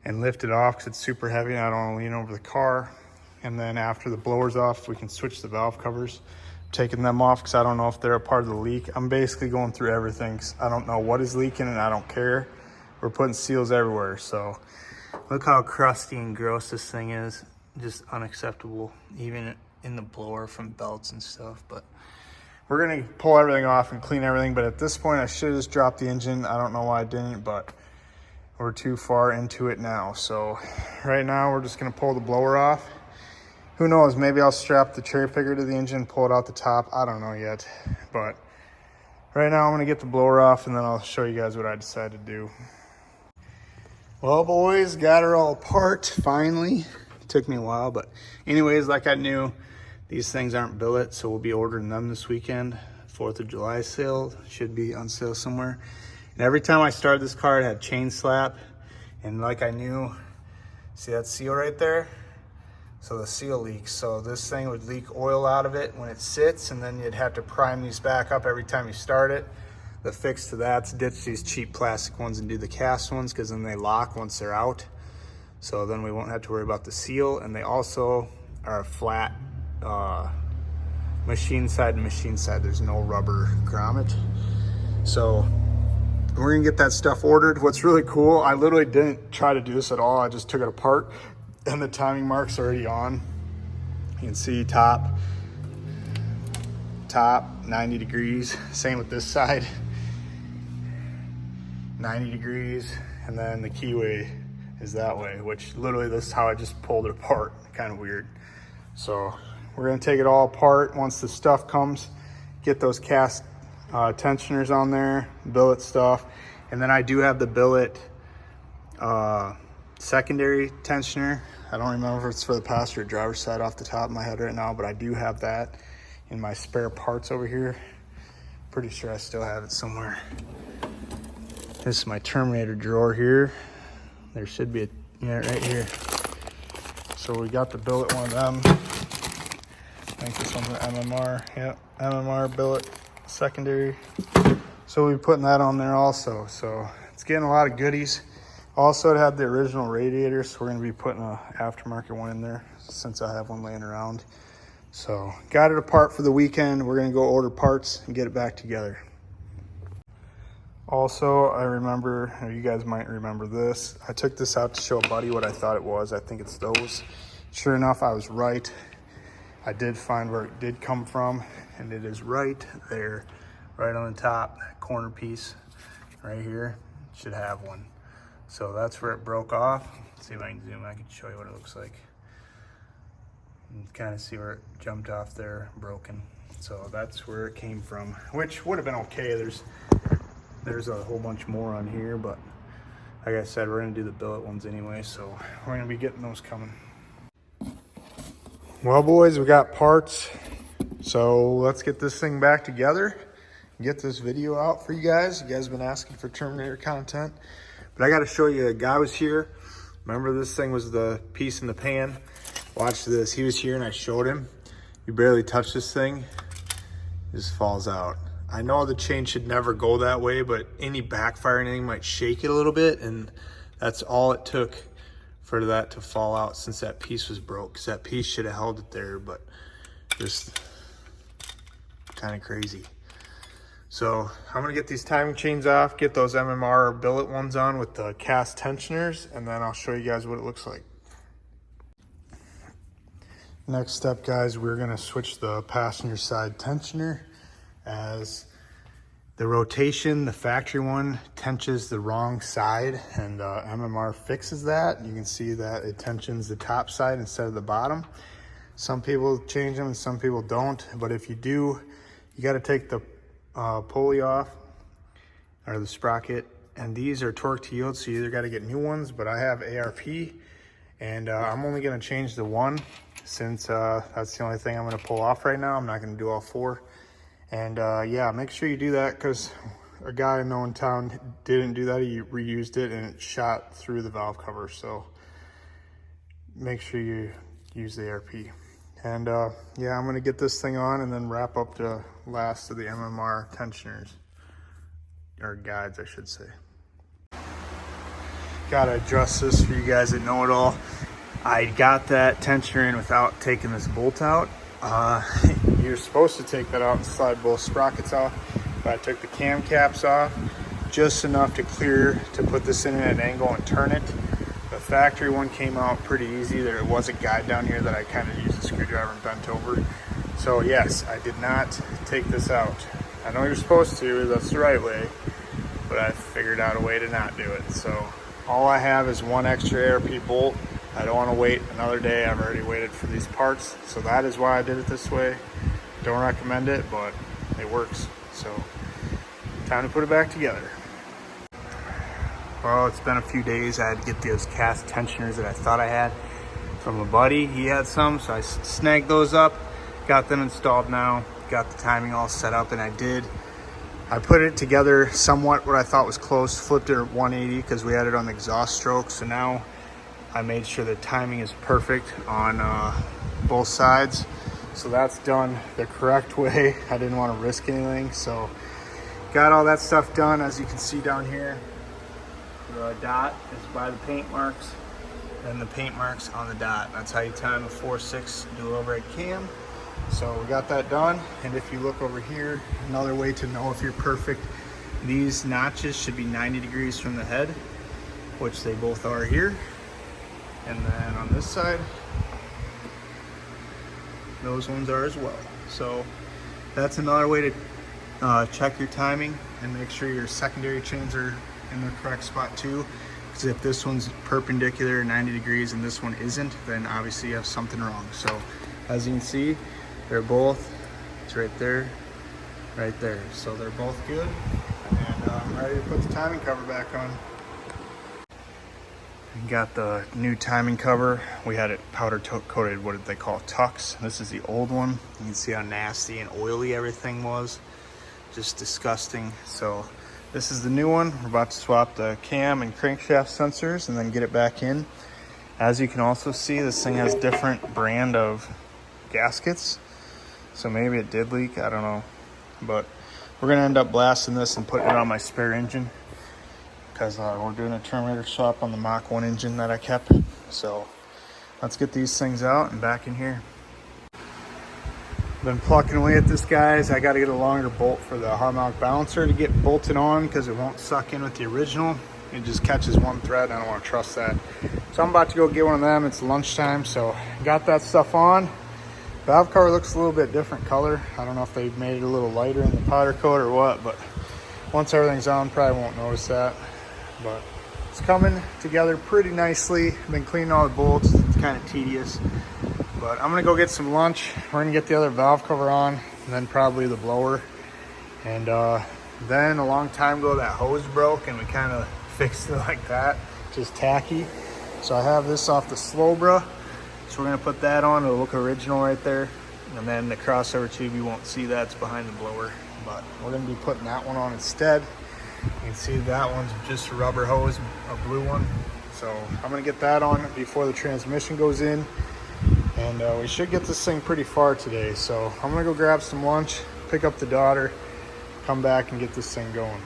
S1: and lift it off because it's super heavy and I don't want to lean over the car. And then after the blower's off, we can switch the valve covers. I'm taking them off because I don't know if they're a part of the leak. I'm basically going through everything because I don't know what is leaking and I don't care. We're putting seals everywhere. So look how crusty and gross this thing is. Just unacceptable, even in the blower from belts and stuff. But we're gonna pull everything off and clean everything, but at this point I should have just dropped the engine. I don't know why I didn't, but we're too far into it now. So right now we're just gonna pull the blower off. Who knows, maybe I'll strap the cherry picker to the engine, pull it out the top. I don't know yet, but right now I'm gonna get the blower off and then I'll show you guys what I decided to do. Well boys, got her all apart finally. It took me a while, but anyways, like I knew, these things aren't billet, so we'll be ordering them this weekend. 4th of July sale, should be on sale somewhere. And every time I started this car, it had chain slap. And like I knew, see that seal right there? So the seal leaks. So this thing would leak oil out of it when it sits, and then you'd have to prime these back up every time you start it. The fix to that's ditch these cheap plastic ones and do the cast ones, because then they lock once they're out. So then we won't have to worry about the seal. And they also are flat machine side to machine side. There's no rubber grommet. So we're gonna get that stuff ordered. What's really cool, I literally didn't try to do this at all. I just took it apart and the timing mark's already on. You can see top 90 degrees. Same with this side, 90 degrees. And then the keyway is that way, which literally this is how I just pulled it apart. Kind of weird. So we're gonna take it all apart once the stuff comes, get those cast tensioners on there, billet stuff. And then I do have the billet secondary tensioner. I don't remember if it's for the passenger or driver's side off the top of my head right now, but I do have that in my spare parts over here. Pretty sure I still have it somewhere. This is my Terminator drawer here. There should be a, yeah, right here. So we got the billet one of them. I think this one's an MMR. Yep, MMR billet secondary. So we'll be putting that on there also. So it's getting a lot of goodies. Also, it had the original radiator, so we're gonna be putting a aftermarket one in there since I have one laying around. So got it apart for the weekend. We're gonna go order parts and get it back together. Also, I remember, or you guys might remember this, I took this out to show a buddy what I thought it was. I think it's those. Sure enough, I was right. I did find where it did come from, and it is right there, right on the top, that corner piece right here. Should have one. So that's where it broke off. Let's see if I can zoom. I can show you what it looks like. You can kind of see where it jumped off there, broken. So that's where it came from, which would have been okay. There's a whole bunch more on here, but like I said, we're gonna do the billet ones anyway, so we're gonna be getting those coming. Well boys, we got parts So let's get this thing back together and get this video out for you guys. You guys have been asking for Terminator content, but I got to show you, a guy was here. Remember, this thing was the piece in the pan. Watch this. He was here and I showed him. You barely touch this thing, it just falls out. I know the chain should never go that way, but any backfire or anything might shake it a little bit, and that's all it took for that to fall out, since that piece was broke. Because that piece should have held it there, but just kind of crazy. So I'm gonna get these timing chains off, get those MMR or billet ones on with the cast tensioners, and then I'll show you guys what it looks like. Next step, guys, we're gonna switch the passenger side tensioner, as the rotation, the factory one, tensions the wrong side, and MMR fixes that. You can see that it tensions the top side instead of the bottom. Some people change them and some people don't, but if you do, you got to take the pulley off, or the sprocket, and these are torque to yield, so you either got to get new ones, but I have ARP, and I'm only going to change the one, since that's the only thing I'm going to pull off right now. I'm not going to do all four. And yeah, make sure you do that, because a guy I know in town didn't do that. He reused it and it shot through the valve cover, so make sure you use the ARP. And yeah, I'm gonna get this thing on and then wrap up the last of the MMR tensioners, or guides, I should say. Gotta adjust this for you guys that know it all. I got that tensioner in without taking this bolt out. You're supposed to take that out and slide both sprockets off, but I took the cam caps off just enough to clear to put this in at an angle and turn it. The factory one came out pretty easy. There was a guide down here that I kind of used a screwdriver and bent over. So yes, I did not take this out. I know you're supposed to, that's the right way, but I figured out a way to not do it. So all I have is one extra ARP bolt. I don't want to wait another day. I've already waited for these parts, so that is why I did it this way. Don't recommend it, but it works. So time to put it back together. Well, it's been a few days. I had to get those cast tensioners that I thought I had from a buddy. He had some, so I snagged those up, got them installed now, got the timing all set up, and I put it together somewhat what I thought was close, flipped it at 180 because we had it on the exhaust stroke. So now I made sure the timing is perfect on both sides. So that's done the correct way. I didn't want to risk anything, so got all that stuff done. As you can see down here, the dot is by the paint marks, and the paint marks on the dot. That's how you time a 4/6 dual overhead cam. So we got that done, and if you look over here, another way to know if you're perfect, these notches should be 90 degrees from the head, which they both are here. And then on this side, those ones are as well. So that's another way to check your timing and make sure your secondary chains are in the correct spot too. Because if this one's perpendicular 90 degrees and this one isn't, then obviously you have something wrong. So as you can see, they're both, it's right there, right there. So they're both good. And I'm ready to put the timing cover back on. Got the new timing cover. We had it powder coated, what did they call it, Tux. This is the old one. You can see how nasty and oily everything was. Just disgusting. So this is the new one. We're about to swap the cam and crankshaft sensors and then get it back in. As you can also see, this thing has different brand of gaskets. So maybe it did leak, I don't know. But we're gonna end up blasting this and putting it on my spare engine, because we're doing a Terminator swap on the Mach 1 engine that I kept. So let's get these things out and back in here. Been plucking away at this, guys. I got to get a longer bolt for the harmonic balancer to get bolted on, because it won't suck in with the original. It just catches one thread. I don't want to trust that. So I'm about to go get one of them. It's lunchtime, so got that stuff on. Valve cover looks a little bit different color. I don't know if they've made it a little lighter in the powder coat or what, but once everything's on, probably won't notice that. But it's coming together pretty nicely. I've been cleaning all the bolts. It's kind of tedious, but I'm gonna go get some lunch. We're gonna get the other valve cover on, and then probably the blower. And then a long time ago, that hose broke, and we kind of fixed it like that, just tacky. So I have this off the Cobra, so we're gonna put that on. It'll look original right there. And then the crossover tube, you won't see that, it's behind the blower. But we're gonna be putting that one on instead. You can see that one's just a rubber hose, a blue one. So I'm gonna get that on before the transmission goes in. And we should get this thing pretty far today. So I'm gonna go grab some lunch, pick up the daughter, come back and get this thing going.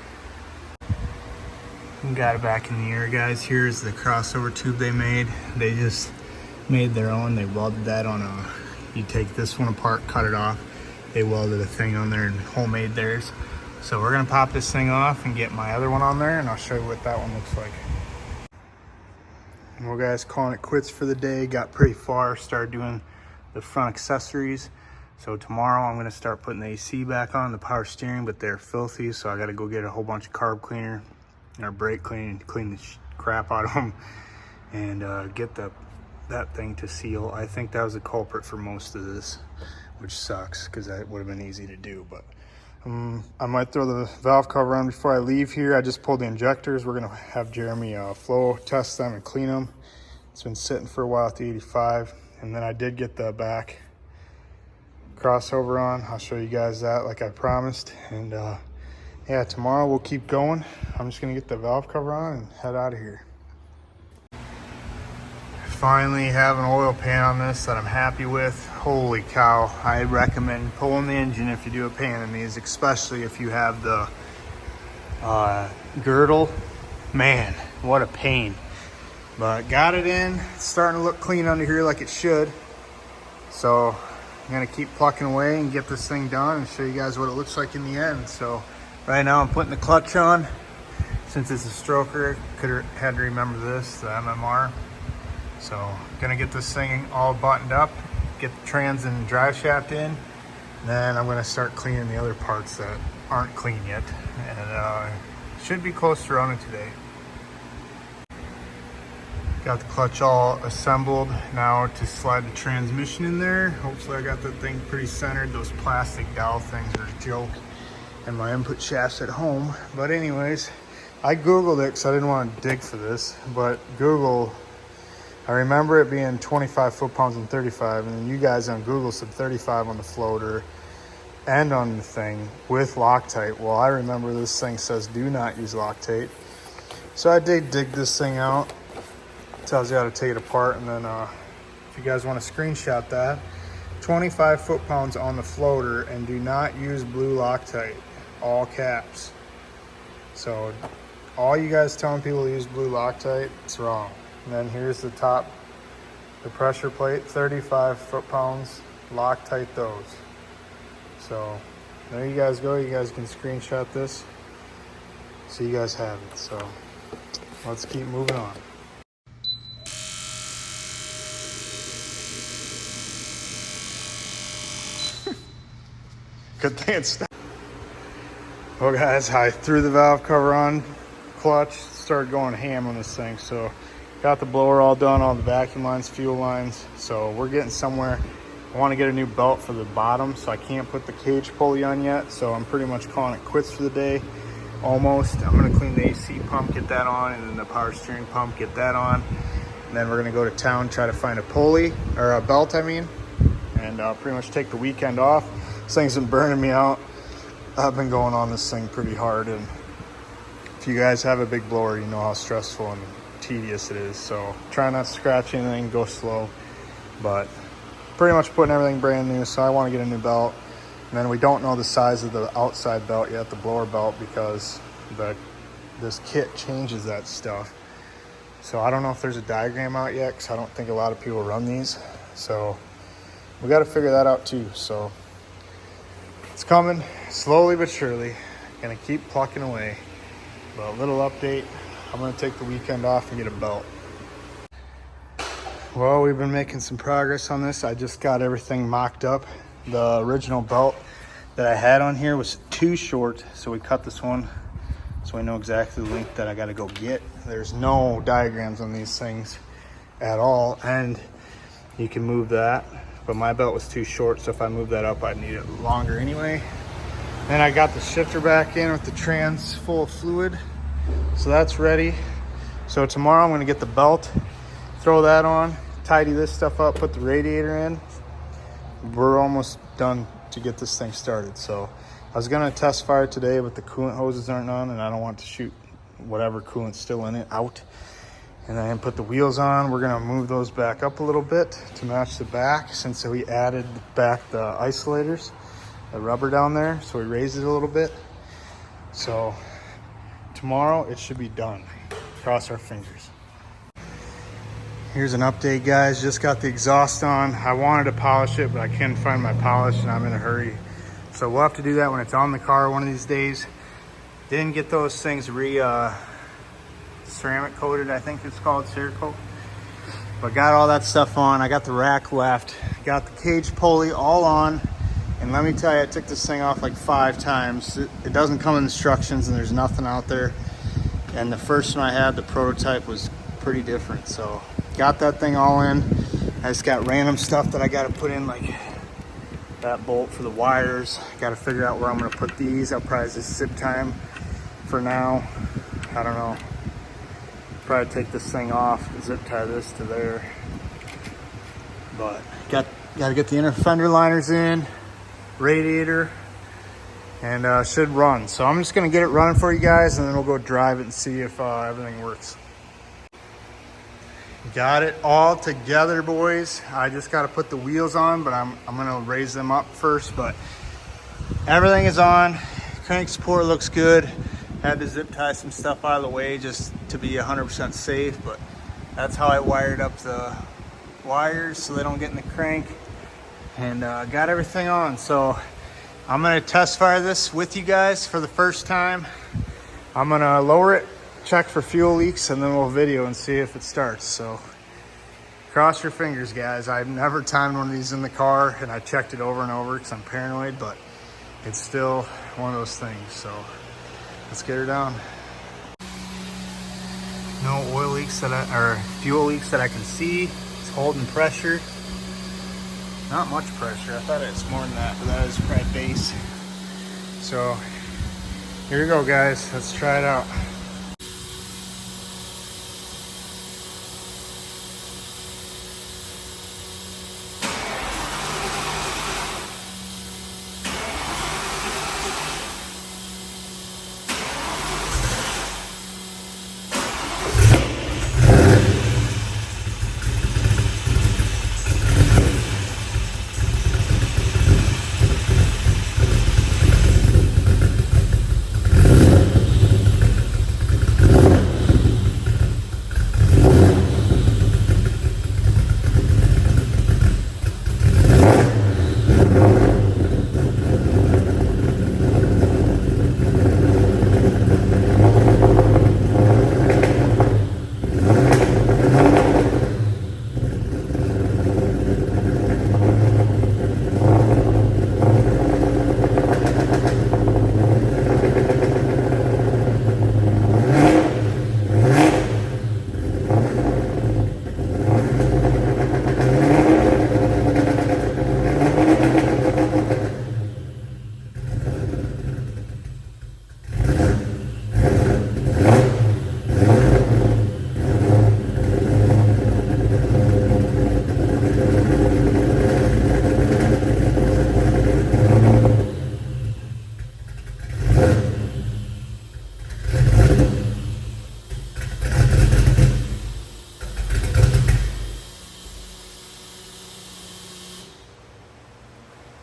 S1: Got it back in the air, guys. Here's the crossover tube they made. They just made their own. They welded that on a, you take this one apart, cut it off. They welded a thing on there and homemade theirs. So we're gonna pop this thing off and get my other one on there, and I'll show you what that one looks like. Well guys, calling it quits for the day. Got pretty far, started doing the front accessories. So tomorrow I'm gonna start putting the AC back on, the power steering, but they're filthy. So I gotta go get a whole bunch of carb cleaner or brake cleaner and clean the crap out of them and get that thing to seal. I think that was the culprit for most of this, which sucks because that would have been easy to do. But I might throw the valve cover on before I leave here. I just pulled the injectors. We're gonna have Jeremy flow test them and clean them. It's been sitting for a while at the 85. And then I did get the back crossover on. I'll show you guys that like I promised. And yeah, tomorrow we'll keep going. I'm just gonna get the valve cover on and head out of here. Finally have an oil pan on this that I'm happy with. Holy cow, I recommend pulling the engine if you do a pan in these, especially if you have the girdle. Man, what a pain. But got it in, it's starting to look clean under here like it should. So I'm gonna keep plucking away and get this thing done and show you guys what it looks like in the end. So right now I'm putting the clutch on. Since it's a stroker, had to remember this, the MMR. So gonna get this thing all buttoned up, get the trans and drive shaft in. Then I'm gonna start cleaning the other parts that aren't clean yet. And should be close to running today. Got the clutch all assembled. Now to slide the transmission in there. Hopefully I got that thing pretty centered. Those plastic dowel things are a joke. And my input shaft's at home. But anyways, I Googled it because I didn't want to dig for this. But Google, I remember it being 25 foot-pounds and 35. And then you guys on Google said 35 on the floater and on the thing with Loctite. Well, I remember this thing says do not use Loctite. So I did dig this thing out. Tells you how to take it apart, and then if you guys want to screenshot that, 25 foot-pounds on the floater, and do not use blue Loctite, all caps. So all you guys telling people to use blue Loctite, it's wrong. And then here's the top, the pressure plate, 35 foot-pounds, Loctite those. So there you guys go. You guys can screenshot this so you guys have it. So let's keep moving on. Good thing it's stopped. Well guys, I threw the valve cover on, clutch, started going ham on this thing. So got the blower all done, all the vacuum lines, fuel lines. So we're getting somewhere. I want to get a new belt for the bottom, so I can't put the cage pulley on yet. So I'm pretty much calling it quits for the day, almost. I'm gonna clean the AC pump, get that on, and then the power steering pump, get that on. And then we're gonna go to town, try to find a pulley, or a belt I mean, and pretty much take the weekend off. This thing's been burning me out. I've been going on this thing pretty hard, and if you guys have a big blower, you know how stressful and tedious it is. So try not to scratch anything, go slow, but pretty much putting everything brand new. So I want to get a new belt, and then we don't know the size of the outside belt yet, the blower belt, because this kit changes that stuff. So I don't know if there's a diagram out yet, because I don't think a lot of people run these. So we got to figure that out too. So it's coming slowly but surely. Gonna keep plucking away. But a little update, I'm gonna take the weekend off and get a belt. Well, we've been making some progress on this. I just got everything mocked up. The original belt that I had on here was too short, so we cut this one so I know exactly the length that I gotta go get. There's no diagrams on these things at all, and you can move that. But my belt was too short, so if I move that up, I'd need it longer anyway. Then I got the shifter back in with the trans full of fluid. So that's ready. So tomorrow I'm gonna get the belt, throw that on, tidy this stuff up, put the radiator in, we're almost done to get this thing started. So I was gonna test fire today, but the coolant hoses aren't on and I don't want to shoot whatever coolant's still in it out. And then put the wheels on. We're gonna move those back up a little bit to match the back, since we added back the isolators, the rubber down there. So we raised it a little bit. So tomorrow it should be done. Cross our fingers. Here's an update, guys. Just got the exhaust on. I wanted to polish it, but I couldn't find my polish and I'm in a hurry. So we'll have to do that when it's on the car one of these days. Didn't get those things ceramic coated, I think it's called, Cerakote. But got all that stuff on. I got the rack left, got the cage pulley all on. And let me tell you, I took this thing off like 5 times. It doesn't come in instructions and there's nothing out there. And the first one I had, the prototype, was pretty different. So got that thing all in. I just got random stuff that I got to put in, like that bolt for the wires. Got to figure out where I'm going to put these. I'll probably just zip tie them for now. I don't know. Probably take this thing off, zip tie this to there. But got to get the inner fender liners in, radiator, and should run. So I'm just gonna get it running for you guys, and then we'll go drive it and see if everything works. Got it all together, boys. I just got to put the wheels on, but I'm gonna raise them up first. But everything is on. Crank support looks good. Had to zip tie some stuff out of the way just to be 100% safe, but that's how I wired up the wires so they don't get in the crank, and got everything on. So I'm gonna test fire this with you guys for the first time. I'm gonna lower it, check for fuel leaks, and then we'll video and see if it starts. So cross your fingers, guys. I've never timed one of these in the car, and I checked it over and over because I'm paranoid, but it's still one of those things. So let's get her down. No oil leaks or fuel leaks that I can see. It's holding pressure. Not much pressure. I thought it was more than that, but that is probably base. So here we go, guys. Let's try it out.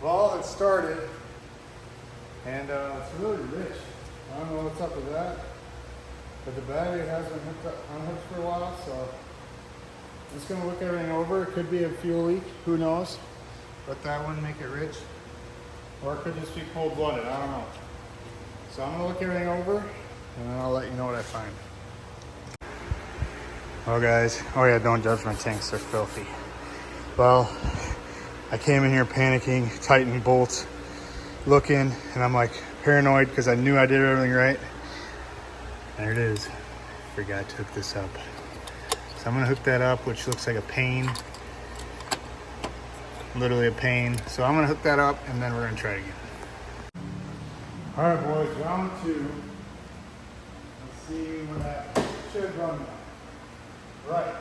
S1: Well, it started, and it's really rich. I don't know what's up with that, but the battery hasn't unhooked for a while, so I'm just gonna look everything over. It could be a fuel leak, who knows? But that wouldn't make it rich, or it could just be cold-blooded. I don't know. So I'm gonna look everything over, and then I'll let you know what I find. Oh, guys. Oh yeah, don't judge my tanks. They're filthy. Well, I came in here panicking, tightening bolts, looking, and I'm like paranoid because I knew I did everything right. There it is. Forgot to hook this up. So I'm gonna hook that up, which looks like a pain. Literally a pain. So I'm gonna hook that up, and then we're gonna try it again. All right, boys, round 2. Let's see when that should run now. Right.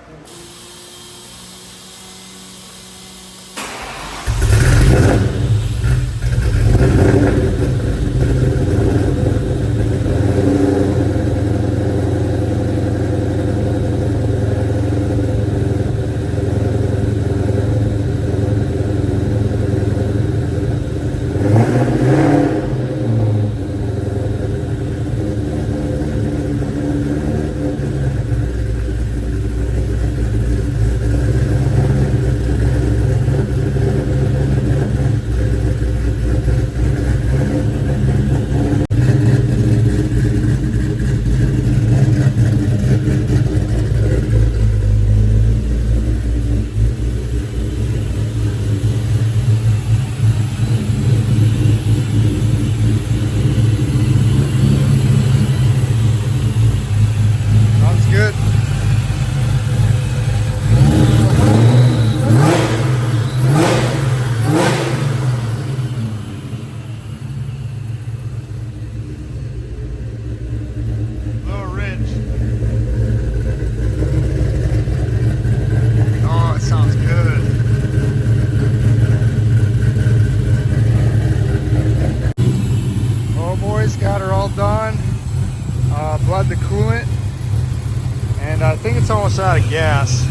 S1: almost out of gas.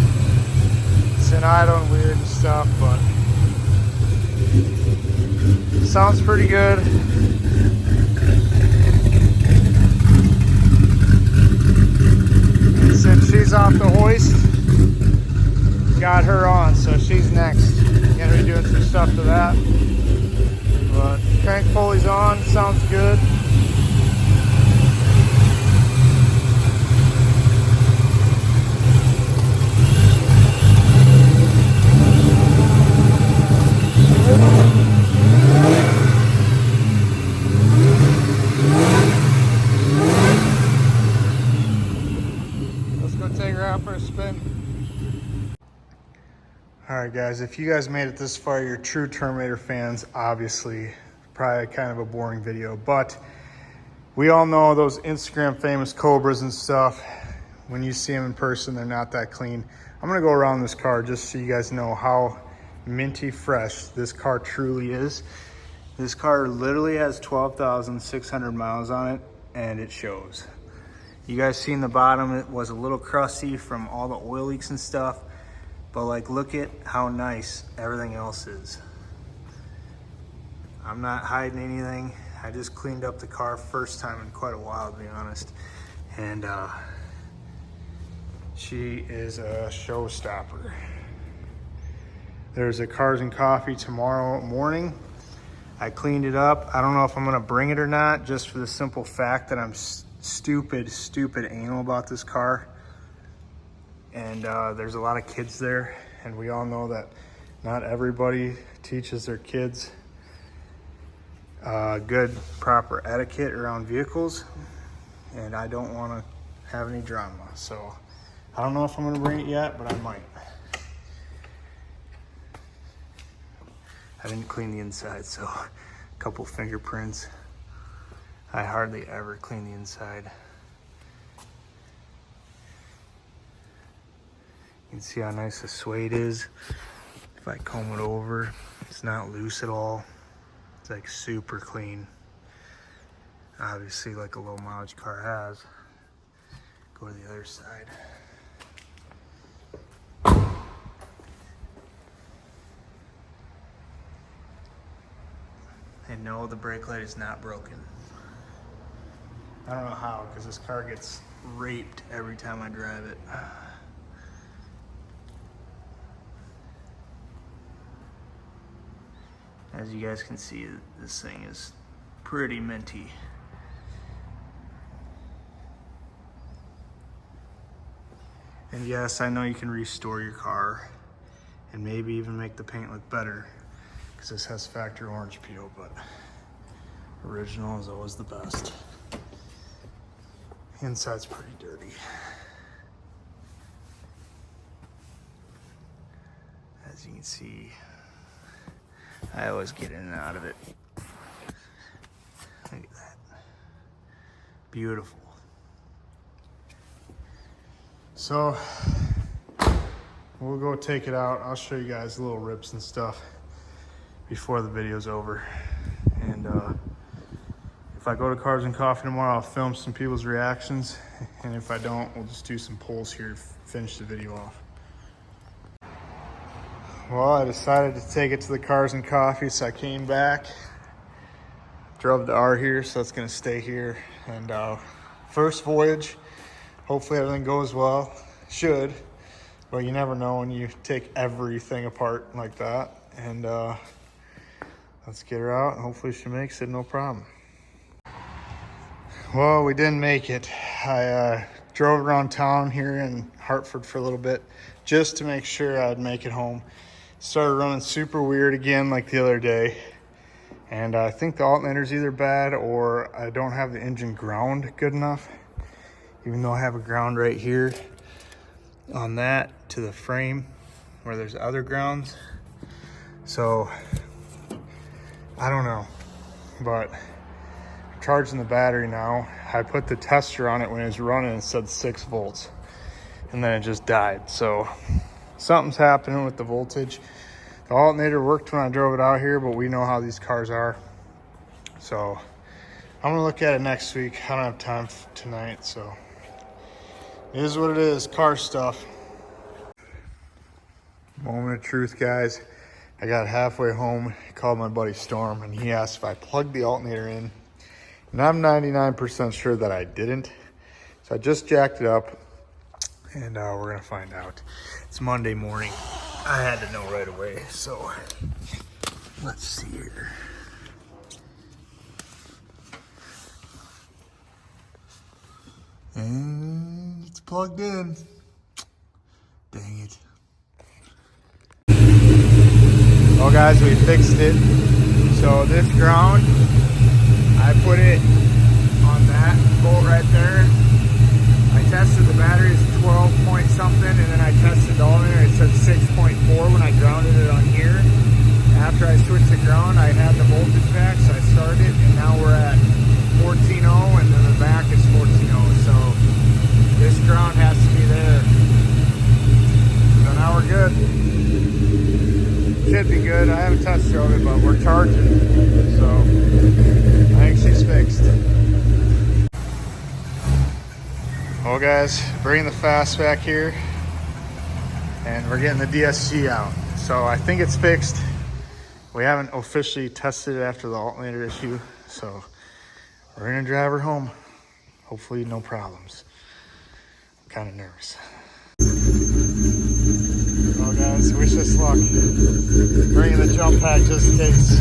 S1: It's in idle and weird and stuff, but sounds pretty good. Since she's off the hoist, got her on, so she's next. Gonna be doing some stuff to that. But crank pulley's on, sounds good. Let's go take her out for a spin. All right, guys, if you guys made it this far, you're true Terminator fans, obviously. Probably kind of a boring video, but we all know those Instagram famous Cobras and stuff. When you see them in person, they're not that clean. I'm gonna go around this car just so you guys know how minty fresh this car truly is. This car literally has 12,600 miles on it, and it shows. You guys seen the bottom, it was a little crusty from all the oil leaks and stuff, but like, look at how nice everything else is. I'm not hiding anything. I just cleaned up the car first time in quite a while, to be honest. And she is a showstopper. There's a Cars and Coffee tomorrow morning. I cleaned it up. I don't know if I'm gonna bring it or not, just for the simple fact that I'm stupid anal about this car. And there's a lot of kids there, and we all know that not everybody teaches their kids good, proper etiquette around vehicles, and I don't want to have any drama. So I don't know if I'm going to bring it yet, but I might. I didn't clean the inside, so a couple fingerprints. I hardly ever clean the inside. You can see how nice the suede is. If I comb it over, it's not loose at all. It's like super clean. Obviously, like a low mileage car has. Go to the other side. And no, the brake light is not broken. I don't know how, because this car gets raped every time I drive it. As you guys can see, this thing is pretty minty. And yes, I know you can restore your car and maybe even make the paint look better, because this has factory orange peel, but original is always the best. Inside's pretty dirty. As you can see, I always get in and out of it. Look at that. Beautiful. So we'll go take it out. I'll show you guys little rips and stuff before the video's over. And if I go to Cars and Coffee tomorrow, I'll film some people's reactions. And if I don't, we'll just do some polls here to finish the video off. Well, I decided to take it to the Cars and Coffee, so I came back, drove the R here, so it's gonna stay here. And first voyage, hopefully everything goes well. Should, but you never know when you take everything apart like that. And let's get her out, and hopefully she makes it no problem. Well, we didn't make it. I drove around town here in Hartford for a little bit just to make sure I'd make it home. Started running super weird again like the other day, and I think the alternator's either bad or I don't have the engine ground good enough, even though I have a ground right here on that to the frame where there's other grounds. So I don't know, but I'm charging the battery now. I put the tester on it when it was running, it said 6 volts, and then it just died. So something's happening with the voltage. The alternator worked when I drove it out here, but we know how these cars are. So I'm gonna look at it next week. I don't have time tonight, so It is what it is, car stuff. Moment of truth, guys. I got halfway home, called my buddy Storm, and he asked if I plugged the alternator in. And I'm 99% sure that I didn't. So I just jacked it up, and we're gonna find out. It's Monday morning. I had to know right away, so let's see here. And it's plugged in. Dang it. Well, guys, we fixed it. So this ground, I put it on that bolt right there. I tested the batteries 12 point something, and then I tested the alternator. It said 6.4 when I grounded it on here. After I switched the ground, I had the voltage back, so I started it, and now we're at 14.0, and then the back is 14.0. So this ground has to be there. So now we're good. Should be good. I haven't touched it, but we're charging. So I think she's fixed. Well, guys, bringing the fastback here, and we're getting the DSG out. So I think it's fixed. We haven't officially tested it after the alternator issue, so we're gonna drive her home. Hopefully no problems. I'm kind of nervous. Well, guys, wish us luck. Bringing the jump pack just in case.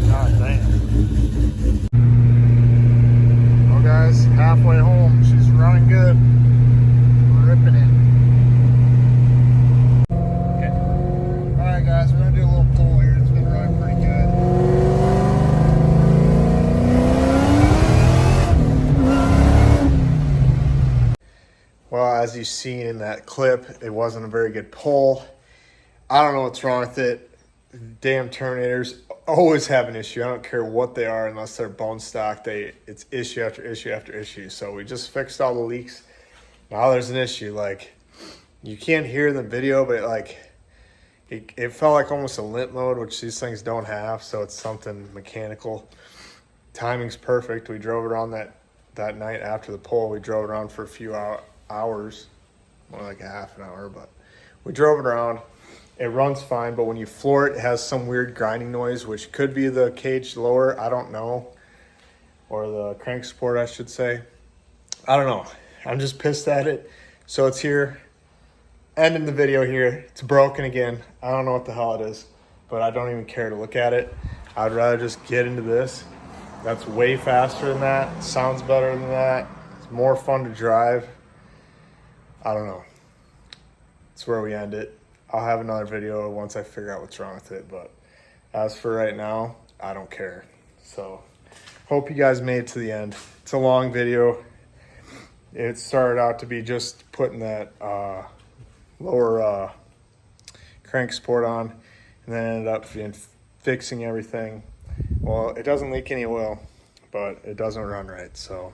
S1: God damn. Well, guys, halfway home. She's running good. Ripping it. Okay. All right, guys, we're gonna do a little pull here. It's been running pretty good. Well, as you've seen in that clip, it wasn't a very good pull. I don't know what's wrong with it. Damn Terminators always have an issue. I don't care what they are, unless they're bone stock. It's issue after issue after issue. So we just fixed all the leaks. Now there's an issue. Like, you can't hear in the video, but it felt like almost a limp mode, which these things don't have. So it's something mechanical. Timing's perfect. We drove it around that night after the pull. We drove it around for a few hours, more like a half an hour, but we drove it around. It runs fine, but when you floor it, it has some weird grinding noise, which could be the cage lower, I don't know, or the crank support, I should say. I don't know. I'm just pissed at it. So it's here, ending the video here. It's broken again. I don't know what the hell it is, but I don't even care to look at it. I'd rather just get into this. That's way faster than that. Sounds better than that. It's more fun to drive. I don't know. That's where we end it. I'll have another video once I figure out what's wrong with it, but as for right now, I don't care. So hope you guys made it to the end. It's a long video. It started out to be just putting that lower crank support on, and then ended up fixing everything. Well, it doesn't leak any oil, but it doesn't run right. So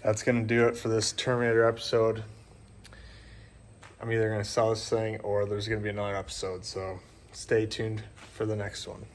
S1: that's gonna do it for this Terminator episode. I'm either going to sell this thing or there's going to be another episode, so stay tuned for the next one.